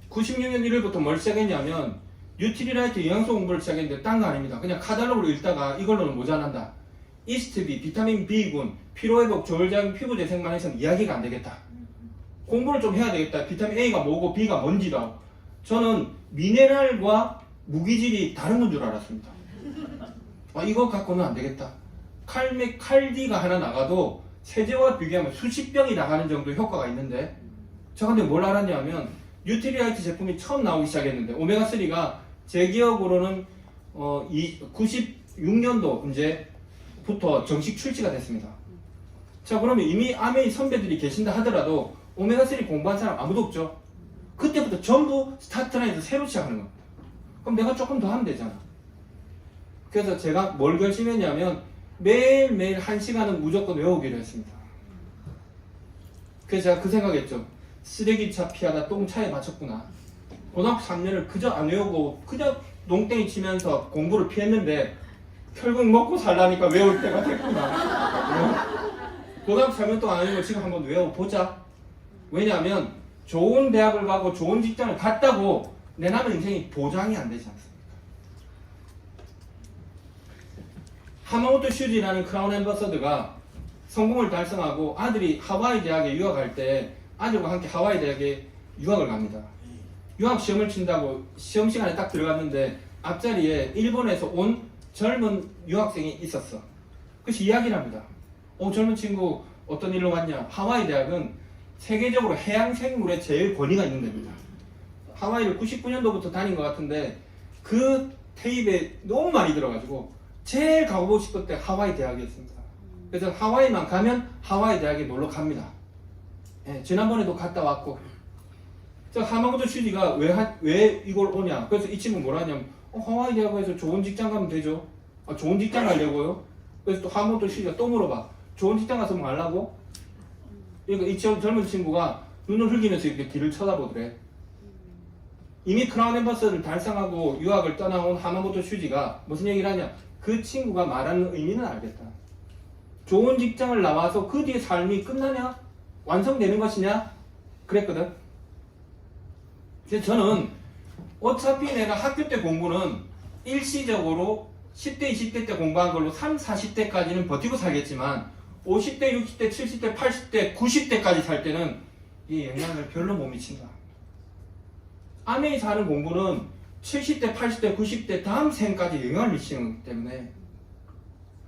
[SPEAKER 1] 96년 1월부터 뭘 시작했냐면 뉴트리라이트 영양소 공부를 시작했는데 딴 거 아닙니다. 그냥 카탈로그를 읽다가 이걸로는 모자란다. 이스트비, 비타민 B군, 피로회복, 저혈장, 피부재생만 해서는 이야기가 안 되겠다. 공부를 좀 해야 되겠다. 비타민 A가 뭐고 B가 뭔지도 하고. 저는 미네랄과 무기질이 다른 건 줄 알았습니다. 아, 이거 갖고는 안 되겠다. 칼디가 하나 나가도 세제와 비교하면 수십 병이 나가는 정도 효과가 있는데 저 근데 뭘 알았냐면 뉴트리라이트 제품이 처음 나오기 시작했는데 오메가3가 제 기억으로는 96년도 이제부터 정식 출시가 됐습니다. 자, 그러면 이미 아메이 선배들이 계신다 하더라도 오메가3 공부한 사람 아무도 없죠. 그때부터 전부 스타트라인에서 새로 시작하는 겁니다. 그럼 내가 조금 더 하면 되잖아. 그래서 제가 뭘 결심했냐면 매일매일 1시간은 무조건 외우기로 했습니다. 그래서 제가 그 생각했죠. 쓰레기차 피하다 똥차에 맞췄구나. 고등학교 3년을 그저 안 외우고 그저 농땡이 치면서 공부를 피했는데 결국 먹고 살라니까 외울 때가 됐구나. 고등학교 3년 동안 안 외우고 지금 한번 외워보자. 왜냐하면 좋은 대학을 가고 좋은 직장을 갔다고 내 남은 인생이 보장이 안 되지 않습니까? 하마모토 슈지라는 크라운 앰버서더가 성공을 달성하고 아들이 하와이 대학에 유학할 때 아들과 함께 하와이 대학에 유학을 갑니다. 유학 시험을 친다고 시험 시간에 딱 들어갔는데 앞자리에 일본에서 온 젊은 유학생이 있었어. 그래서 이야기를 합니다. 젊은 친구 어떤 일로 갔냐? 하와이 대학은 세계적으로 해양 생물에 제일 권위가 있는 데입니다. 하와이를 99년도부터 다닌 것 같은데 그 테이프에 너무 많이 들어가지고 제일 가보고 싶을 때 하와이 대학이었습니다. 그래서 하와이만 가면 하와이 대학에 놀러 갑니다. 예, 지난번에도 갔다 왔고. 저 하마모토 슈지가 왜 이걸 오냐? 그래서 이 친구 뭐라 하냐면 하와이 대학에서 좋은 직장 가면 되죠. 아, 좋은 직장 가려고요? 그래서 또 하마모토 슈지가 또 물어봐. 좋은 직장 가서 뭐 하려고? 그러니까 이 젊은 친구가 눈을 흘기면서 이렇게 뒤를 쳐다보더래. 이미 크라운 앰버서를 달성하고 유학을 떠나온 하마모토 슈지가 무슨 얘기를 하냐? 그 친구가 말하는 의미는 알겠다. 좋은 직장을 나와서 그 뒤에 삶이 끝나냐? 완성되는 것이냐? 그랬거든. 그래서 저는 어차피 내가 학교 때 공부는 일시적으로 10대, 20대 때 공부한 걸로 30, 40대까지는 버티고 살겠지만 50대, 60대, 70대, 80대, 90대까지 살 때는 이 영향을 별로 못 미친다. 아메이에서 하는 공부는 70대, 80대, 90대 다음 생까지 영향을 미치는 거기 때문에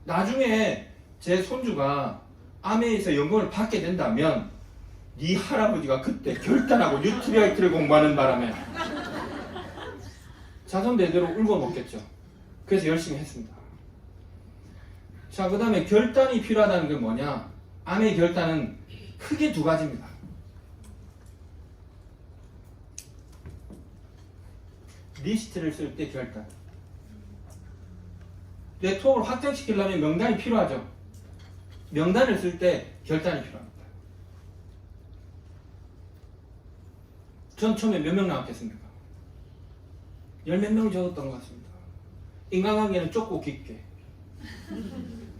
[SPEAKER 1] 나중에 제 손주가 아메이에서 연금을 받게 된다면 네 할아버지가 그때 결단하고 뉴트리아이트를 공부하는 바람에 자손대대로 울고 먹겠죠. 그래서 열심히 했습니다. 자, 그 다음에 결단이 필요하다는 게 뭐냐? 아메이 결단은 크게 두 가지입니다. 리스트를 쓸 때 결단. 네트워크를 확장시키려면 명단이 필요하죠. 명단을 쓸 때 결단이 필요합니다. 전 처음에 몇 명 나왔겠습니까? 10몇 명이 적었던 것 같습니다. 인간관계는 좁고 깊게.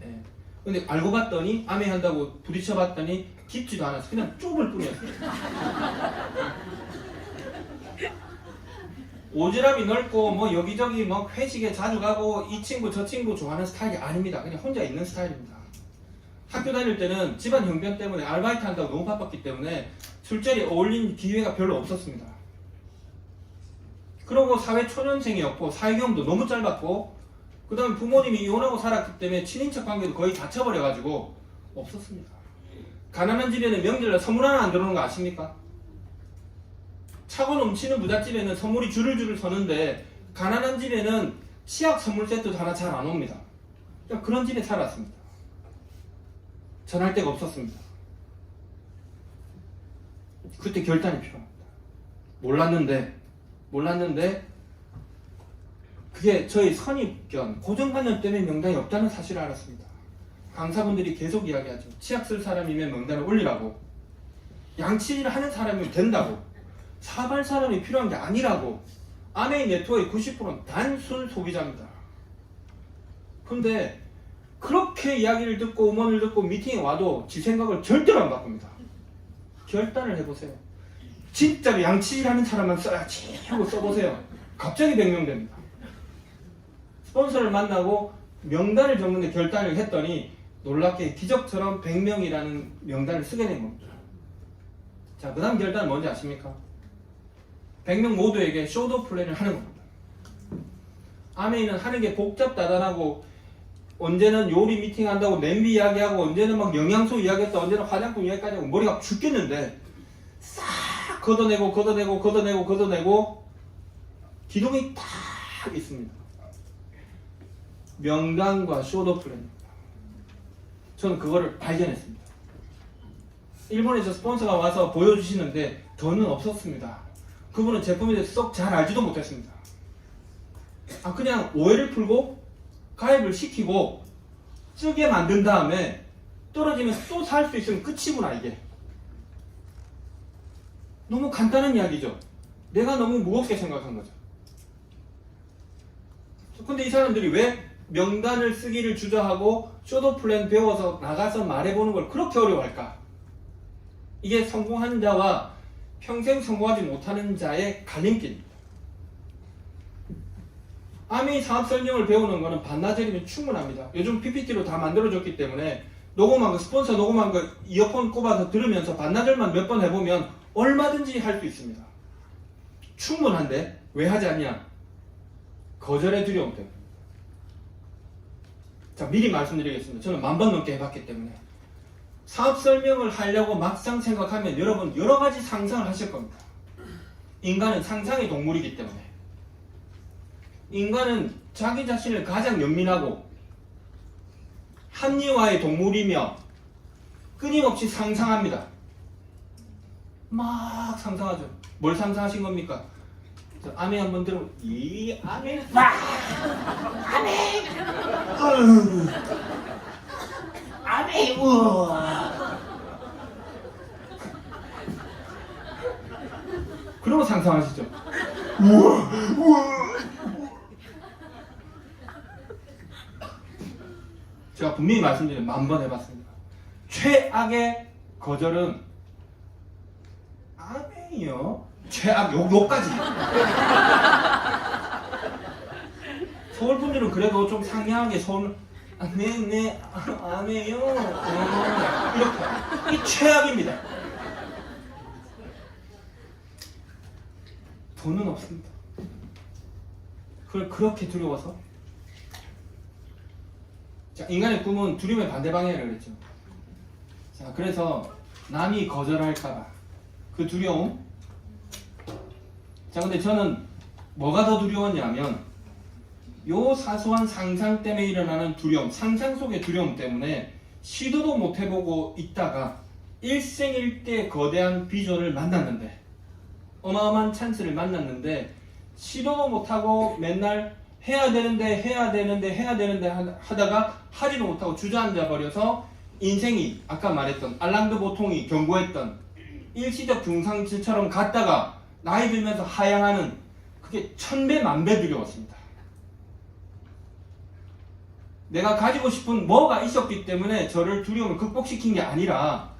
[SPEAKER 1] 네. 근데 알고 봤더니 아메이 한다고 부딪혀 봤더니 깊지도 않아서 그냥 좁을 뿐이었어요. 오지랖이 넓고 뭐 여기저기 뭐 회식에 자주 가고 이 친구 저 친구 좋아하는 스타일이 아닙니다. 그냥 혼자 있는 스타일입니다. 학교 다닐 때는 집안 형편 때문에 아르바이트 한다고 너무 바빴기 때문에 술자리에 어울린 기회가 별로 없었습니다. 그리고 사회 초년생이었고 사회경험도 너무 짧았고 그 다음에 부모님이 이혼하고 살았기 때문에 친인척 관계도 거의 닫혀버려가지고 없었습니다. 가난한 집에는 명절날 선물 하나 안 들어오는 거 아십니까? 차고 넘치는 부잣집에는 선물이 줄을 서는데 가난한 집에는 치약 선물 세트도 하나 잘 안 옵니다. 그런 집에 살았습니다. 전할 데가 없었습니다. 그때 결단이 필요합니다. 몰랐는데 그게 저희 선입견, 고정관념 때문에 명단이 없다는 사실을 알았습니다. 강사분들이 계속 이야기하죠. 치약 쓸 사람이면 명단을 올리라고. 양치질 하는 사람이면 된다고. 사발 사람이 필요한 게 아니라고. 아메이 네트워크의 90%는 단순 소비자입니다. 근데 그렇게 이야기를 듣고 음원을 듣고 미팅에 와도 지 생각을 절대로 안 바꿉니다. 결단을 해보세요. 진짜로 양치질 하는 사람만 써야지 하고 써보세요. 갑자기 100명 됩니다. 스폰서를 만나고 명단을 적는데 결단을 했더니 놀랍게 기적처럼 100명이라는 명단을 쓰게 된 겁니다. 자, 그 다음 결단은 뭔지 아십니까? 100명 모두에게 쇼도 플랜을 하는 겁니다. 아메이는 하는 게 복잡다단하고 언제는 요리 미팅 한다고 냄비 이야기하고 언제는 막 영양소 이야기했다 언제는 화장품 이야기까지 하고 머리가 죽겠는데 싹 걷어내고 기둥이 딱 있습니다. 명단과 쇼도 플랜입니다. 저는 그거를 발견했습니다. 일본에서 스폰서가 와서 보여주시는데 더는 없었습니다. 그분은 제품에 대해서 썩 잘 알지도 못했습니다. 그냥 오해를 풀고 가입을 시키고 쓰게 만든 다음에 떨어지면 또 살 수 있으면 끝이구나. 이게 너무 간단한 이야기죠. 내가 너무 무겁게 생각한 거죠. 근데 이 사람들이 왜 명단을 쓰기를 주저하고 쇼도 플랜 배워서 나가서 말해보는 걸 그렇게 어려워할까? 이게 성공한 자와 평생 성공하지 못하는 자의 갈림길입니다. 아메이 사업 설명을 배우는 거는 반나절이면 충분합니다. 요즘 PPT로 다 만들어졌기 때문에 녹음한 거, 스폰서 녹음한 거 이어폰 꼽아서 들으면서 반나절만 몇 번 해보면 얼마든지 할 수 있습니다. 충분한데 왜 하지 않냐? 거절의 두려움 때문에. 자, 미리 말씀드리겠습니다. 저는 10,000번 넘게 해봤기 때문에. 사업 설명을 하려고 막상 생각하면 여러분 여러 가지 상상을 하실 겁니다. 인간은 상상의 동물이기 때문에. 인간은 자기 자신을 가장 연민하고 합리화의 동물이며 끊임없이 상상합니다. 막 상상하죠. 뭘 상상하신 겁니까? 아메 한번 들어보면 이 아메 아메 아메 우와 그런 거 상상하시죠? 우와 제가 분명히 말씀드리면 10,000번 해봤습니다. 최악의 거절은 아메요. 최악 요까지. 서울 분들은 그래도 좀 상냥하게 서울 네 아메요. 이렇게 이 최악입니다. 돈은 없습니다. 그걸 그렇게 두려워서. 자, 인간의 꿈은 두려움의 반대 방향이라고 그랬죠. 자, 그래서 남이 거절할까봐 그 두려움. 자, 근데 저는 뭐가 더 두려웠냐면 요 사소한 상상 때문에 일어나는 두려움, 상상 속의 두려움 때문에 시도도 못 해보고 있다가 일생일대 거대한 비전을 만났는데 어마어마한 찬스를 만났는데 시도도 못하고 맨날 해야 되는데 하다가 하지도 못하고 주저앉아 버려서 인생이 아까 말했던 알랑드 보통이 경고했던 일시적 중상처럼 갔다가 나이 들면서 하향하는 그게 1000배 만배 두려웠습니다. 내가 가지고 싶은 뭐가 있었기 때문에 저를 두려움을 극복시킨 게 아니라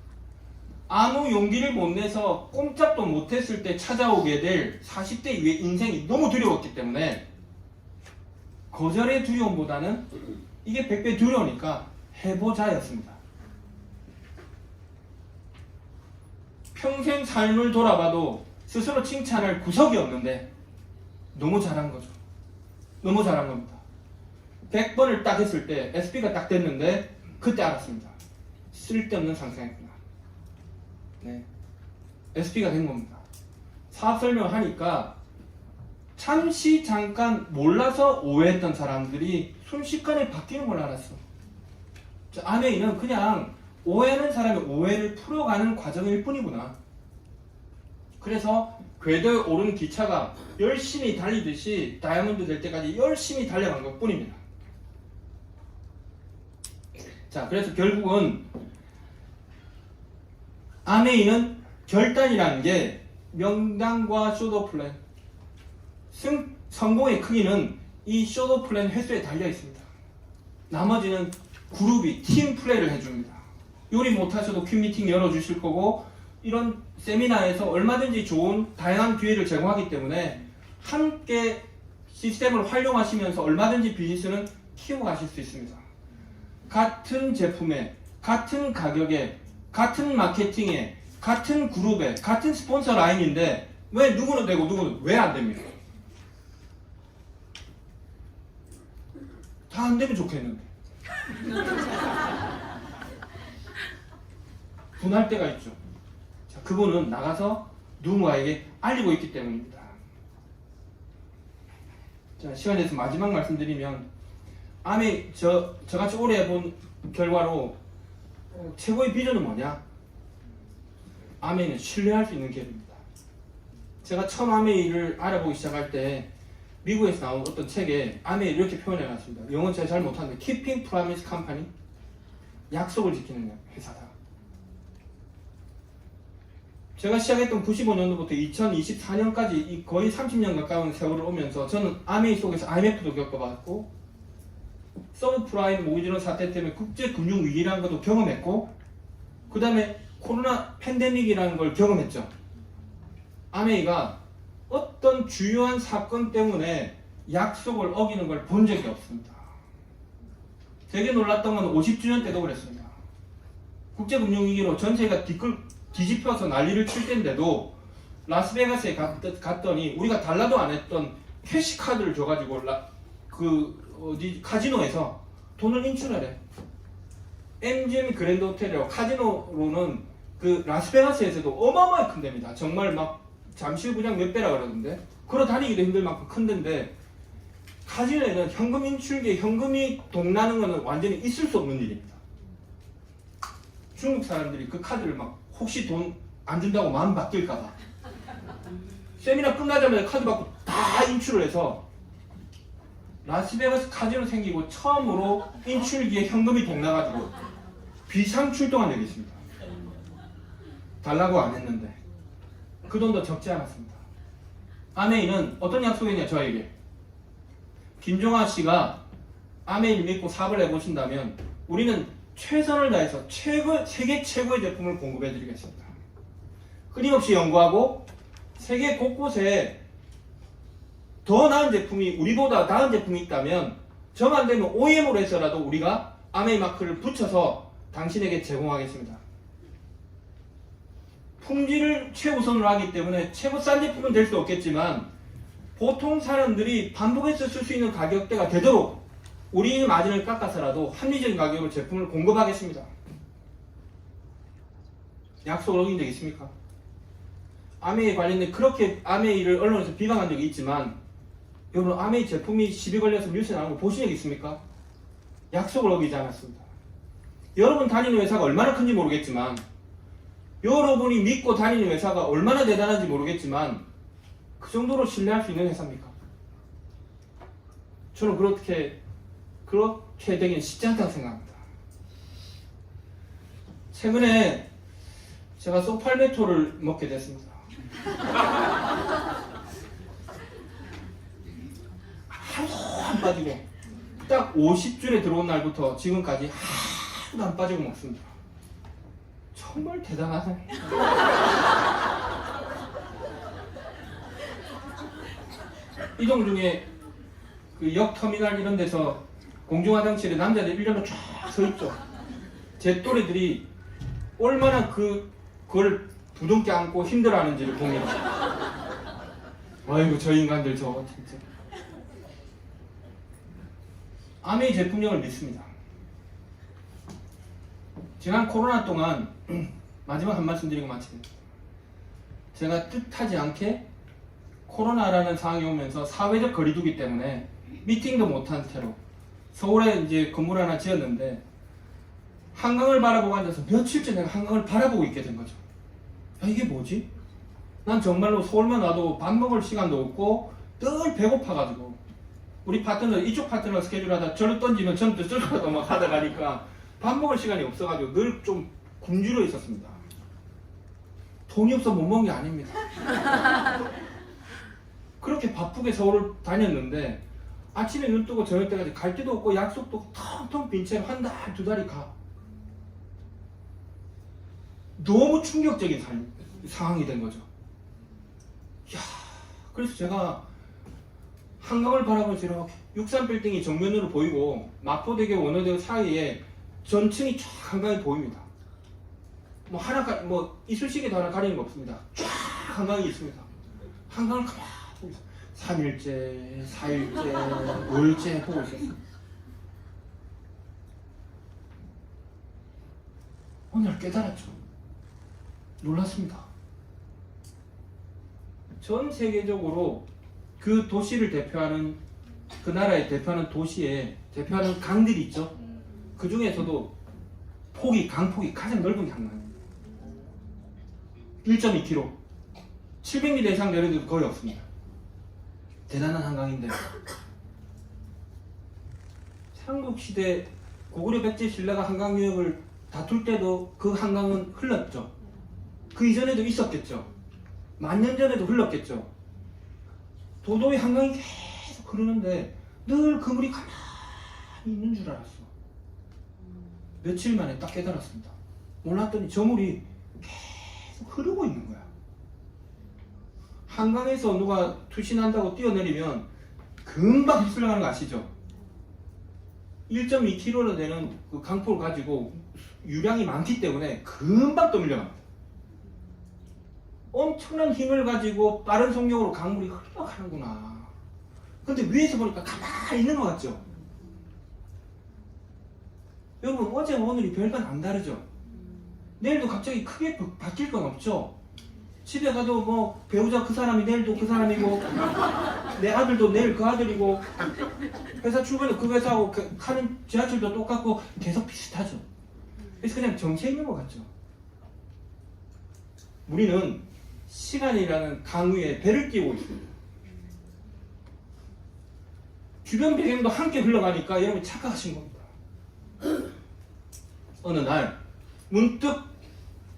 [SPEAKER 1] 아무 용기를 못 내서 꼼짝도 못했을 때 찾아오게 될 40대 이후의 인생이 너무 두려웠기 때문에 거절의 두려움보다는 이게 100배 두려우니까 해보자였습니다. 평생 삶을 돌아봐도 스스로 칭찬할 구석이 없는데 너무 잘한 거죠. 너무 잘한 겁니다. 100번을 딱 했을 때 SP가 딱 됐는데 그때 알았습니다. 쓸데없는 상상했구나. 네. SP가 된 겁니다. 사업 설명을 하니까 잠시 잠깐 몰라서 오해했던 사람들이 순식간에 바뀌는 걸 알았어. 아메이는 그냥 오해하는 사람의 오해를 풀어가는 과정일 뿐이구나. 그래서 궤도에 오른 기차가 열심히 달리듯이 다이아몬드 될 때까지 열심히 달려간 것 뿐입니다. 자, 그래서 결국은 아메이는 결단이라는 게 명당과 쇼도 플랜, 성공의 크기는 이 쇼도 플랜 횟수에 달려 있습니다. 나머지는 그룹이 팀 플레이를 해줍니다. 요리 못하셔도 퀵미팅 열어주실 거고, 이런 세미나에서 얼마든지 좋은 다양한 기회를 제공하기 때문에 함께 시스템을 활용하시면서 얼마든지 비즈니스는 키우고 가실 수 있습니다. 같은 제품에, 같은 가격에, 같은 마케팅에, 같은 그룹에, 같은 스폰서 라인인데 왜 누구는 되고 누구는 왜 안 됩니까? 다 안 되면 좋겠는데. 분할 때가 있죠. 자, 그거는 나가서 누군가에게 알리고 있기 때문입니다. 자, 시간이 돼서 마지막 말씀드리면, 저같이 오래 해본 결과로 최고의 비전은 뭐냐? 아메이는 신뢰할 수 있는 기업입니다. 제가 처음 아메이를 알아보기 시작할 때 미국에서 나온 어떤 책에 아메이를 이렇게 표현해 놨습니다. 영어는 제가 잘 못하는데 Keeping Promise Company, 약속을 지키는 회사다. 제가 시작했던 95년도부터 2024년까지 거의 30년 가까운 세월을 오면서 저는 아메이 속에서 IMF도 겪어봤고, 서브프라임 모기지론 사태 때문에 국제금융위기라는 것도 경험했고, 그 다음에 코로나 팬데믹이라는 걸 경험했죠. 아메이가 어떤 주요한 사건 때문에 약속을 어기는 걸 본 적이 없습니다. 되게 놀랐던 건 50주년 때도 그랬습니다. 국제금융위기로 전세가 뒤집혀서 난리를 칠 때인데도 라스베가스에 갔더니 우리가 달라도 안 했던 캐시카드를 줘가지고 카지노에서 돈을 인출하래. MGM 그랜드 호텔이라고 카지노로는 그 라스베가스에서도 어마어마하게 큰 데입니다. 정말 막 잠실구장 몇 배라 그러던데, 걸어 다니기도 힘들 만큼 큰 데인데, 카지노에는 현금 인출기에 현금이 동나는 것은 완전히 있을 수 없는 일입니다. 중국 사람들이 그 카드를 막 혹시 돈 안 준다고 마음 바뀔까봐 세미나 끝나자마자 카드 받고 다 인출을 해서 라스베가스 카지노 생기고 처음으로 인출기에 현금이 동나가지고 비상 출동한 적이 있습니다. 달라고 안 했는데 그 돈도 적지 않았습니다. 아메이는 어떤 약속이냐, 저에게. 김종아 씨가 아메이를 믿고 사업을 해보신다면 우리는 최선을 다해서 세계 최고의 제품을 공급해드리겠습니다. 끊임없이 연구하고 세계 곳곳에 더 나은 제품이, 우리보다 나은 제품이 있다면 정 안되면 OEM으로 해서라도 우리가 아메이 마크를 붙여서 당신에게 제공하겠습니다. 품질을 최우선으로 하기 때문에 최고 싼 제품은 될 수 없겠지만 보통 사람들이 반복해서 쓸 수 있는 가격대가 되도록 우리 마진을 깎아서라도 합리적인 가격으로 제품을 공급하겠습니다. 약속을 어긴 적 있습니까? 아메이 관련된 그렇게 아메이를 언론에서 비방한 적이 있지만, 여러분 아메이 제품이 시비 걸려서 뉴스에 나온 거 보신 적 있습니까? 약속을 어기지 않았습니다. 여러분 다니는 회사가 얼마나 큰지 모르겠지만, 여러분이 믿고 다니는 회사가 얼마나 대단한지 모르겠지만 그 정도로 신뢰할 수 있는 회사입니까? 저는 그렇게 되기는 쉽지 않다고 생각합니다. 최근에 제가 소팔메토를 먹게 됐습니다. 하나도 안 빠지고 딱 50줄에 들어온 날부터 지금까지 하나도 안 빠지고 먹습니다. 정말 대단하네. 이동 중에 그 역 터미널 이런 데서 공중화장실에 남자들 1년을 쫙 서 있죠. 제 또래들이 얼마나 그걸 부둥켜 안고 힘들어하는지를 봅니다. 아이고 저 인간들 저거 진짜. 아메이 제품력을 믿습니다. 지난 코로나 동안 마지막 한 말씀 드리고 마치겠습니다. 제가 뜻하지 않게 코로나라는 상황이 오면서 사회적 거리두기 때문에 미팅도 못한 채로 서울에 이제 건물 하나 지었는데 한강을 바라보고 앉아서 며칠째 내가 한강을 바라보고 있게 된 거죠. 야, 이게 뭐지? 난 정말로 서울만 와도 밥 먹을 시간도 없고 늘 배고파가지고 우리 파트너 이쪽 파트너 스케줄 하다 저를 던지면 저는 또 저를 막 하다 가니까 밥 먹을 시간이 없어가지고 늘 좀 굶주려 있었습니다. 돈이 없어 못 먹은 게 아닙니다. 그렇게 바쁘게 서울을 다녔는데 아침에 눈 뜨고 저녁 때까지 갈 데도 없고 약속도 없고 텅텅 빈 채로 한 달, 두 달이 가. 너무 충격적인 상황이 된 거죠. 이야, 그래서 제가 한강을 바라보면서 이렇게 63빌딩이 정면으로 보이고 마포대교 원효대교 사이에 전층이 쫙 한강이 보입니다. 뭐 하나 뭐 이쑤시개도 하나 가리는 거 없습니다. 쫙 한강이 있습니다. 한강을 가만히 보고 있어요. 3일째, 4일째, 5일째 보고 있었어요. 오늘 깨달았죠. 놀랐습니다. 전 세계적으로 그 도시를 대표하는 그 나라의 대표하는 도시에 대표하는 강들이 있죠. 그 중에서도 강폭이 가장 넓은 게 한강입니다. 1.2km 700m 이상 내려도 거의 없습니다. 대단한 한강인데 삼국시대 고구려 백제 신라가 한강 유역을 다툴 때도 그 한강은 흘렀죠. 그 이전에도 있었겠죠. 만년 전에도 흘렀겠죠. 도도의 한강이 계속 흐르는데 늘 그 물이 가만히 있는 줄 알았어. 며칠 만에 딱 깨달았습니다. 몰랐더니 저 물이 계속 흐르고 있는 거야. 한강에서 누가 투신한다고 뛰어내리면 금방 휩쓸려가는 거 아시죠? 1.2km나 되는 그 강폭을 가지고 유량이 많기 때문에 금방 또 밀려갑니다. 엄청난 힘을 가지고 빠른 속력으로 강물이 흘러가는구나. 근데 위에서 보니까 가만히 있는 것 같죠? 여러분 어제와 오늘이 별반 안 다르죠? 내일도 갑자기 크게 바뀔 건 없죠? 집에 가도 뭐 배우자 그 사람이 내일도 그 사람이고 내 아들도 내일 그 아들이고 회사 출근도 그 회사하고 가는 지하철도 똑같고 계속 비슷하죠. 그래서 그냥 정체해 있는 것 같죠. 우리는 시간이라는 강 위에 배를 띄우고 있습니다. 주변 배경도 함께 흘러가니까 여러분이 착각하신 겁니다. 어느 날 문득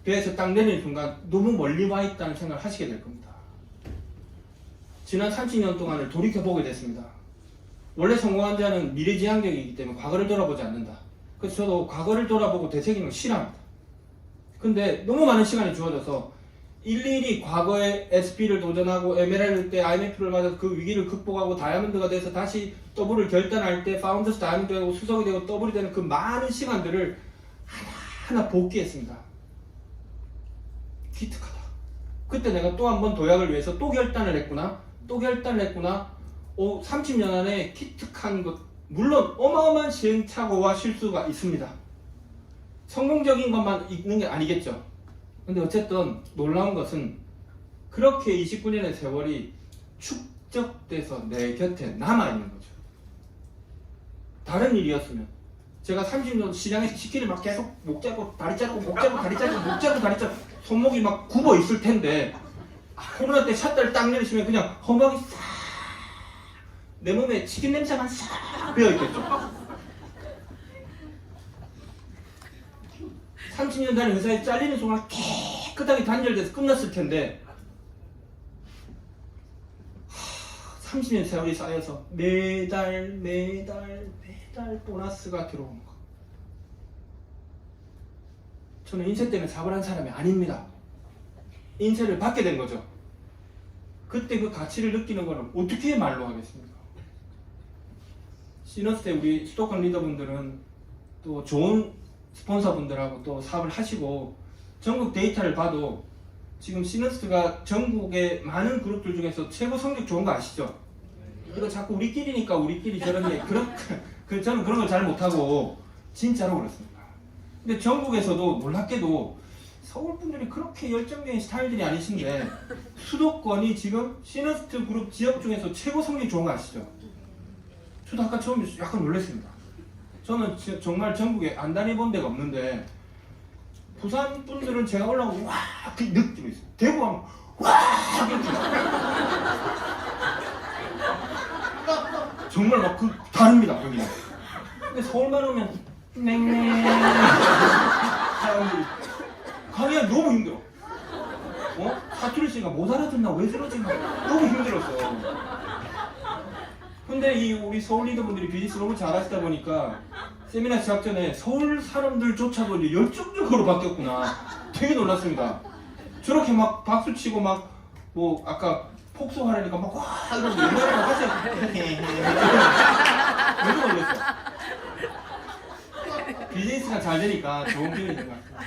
[SPEAKER 1] 배에서 딱 내리는 순간 너무 멀리 와 있다는 생각을 하시게 될 겁니다. 지난 30년 동안을 돌이켜보게 됐습니다. 원래 성공한 자는 미래지향적이기 때문에 과거를 돌아보지 않는다. 그래서 저도 과거를 돌아보고 되새기는 걸 싫어합니다. 근데 너무 많은 시간이 주어져서 일일이 과거에 SP를 도전하고 에메랄드 때 IMF를 맞아서 그 위기를 극복하고 다이아몬드가 돼서 다시 더블을 결단할 때 파운더스 다이아몬드가 되고 수석이 되고 더블이 되는 그 많은 시간들을 하나하나 복귀했습니다. 기특하다. 그때 내가 또 한 번 도약을 위해서 또 결단을 했구나. 30년 안에 기특한 것, 물론 어마어마한 시행착오와 실수가 있습니다. 성공적인 것만 있는 게 아니겠죠. 근데 어쨌든 놀라운 것은 그렇게 29년의 세월이 축적돼서 내 곁에 남아있는 거죠. 다른 일이었으면 제가 30년 시장에서 치킨을 막 계속 목 잡고 다리 잡고 목 잡고 다리 잡고 목 잡고 다리 잡고 손목이 막 굽어 있을 텐데 코로나 때 샷다를 딱 내리시면 그냥 허벅이 싹 내 몸에 치킨 냄새만 싹 배어있겠죠. 30년 다닌 회사에 잘리는 순간 깨끗하게 단절돼서 끝났을 텐데 30년 세월이 쌓여서 매달 보너스가 들어오는 거. 저는 인쇄 때문에 사업을 한 사람이 아닙니다. 인쇄를 받게 된 거죠. 그때 그 가치를 느끼는 거는 어떻게 말로 하겠습니까? 시너스 때 우리 수도권 리더분들은 또 좋은 스폰서분들하고 또 사업을 하시고 전국 데이터를 봐도 지금 시너스트가 전국의 많은 그룹들 중에서 최고 성적 좋은 거 아시죠? 이거 자꾸 우리끼리니까 우리끼리 저런데 저는 그런 걸 잘 못하고 진짜로 그렇습니다. 근데 전국에서도 놀랍게도 서울 분들이 그렇게 열정적인 스타일들이 아니신데 수도권이 지금 시너스트 그룹 지역 중에서 최고 성적이 좋은 거 아시죠? 저도 아까 처음에 약간 놀랐습니다. 저는 정말 전국에 안 다녀본 데가 없는데 부산 분들은 제가 올라오고 와 그 느낌이 있어요. 대구 하면 와 정말 막 그 다릅니다 여기는. 근데 서울만 오면 맹맹 사람들이 강의가 너무 힘들어. 사투리 씨가 못 알아듣나 왜 저러지 너무 힘들었어. 근데 우리 서울 리더분들이 비즈니스 너무 잘하시다 보니까 세미나 시작 전에 서울 사람들조차도 이제 열정적으로 바뀌었구나. 되게 놀랐습니다. 저렇게 막 박수 치고 막 뭐 아까 폭소하려니까 막 와 이러고 옛날에 막 하세요. 너무 놀랐어. 비즈니스가 잘 되니까 좋은 기분이 된 것 같아요.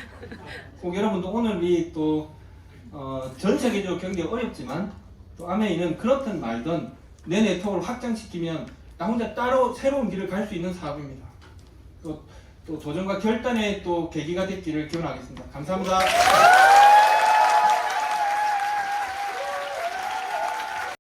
[SPEAKER 1] 꼭 여러분도 오늘이 또 전 세계적으로 경기가 어렵지만 또 아메이는 그렇든 말든 내 네트워크를 확장시키면 나 혼자 따로 새로운 길을 갈 수 있는 사업입니다. 또 도전과 결단의 또 계기가 됐기를 기원하겠습니다. 감사합니다.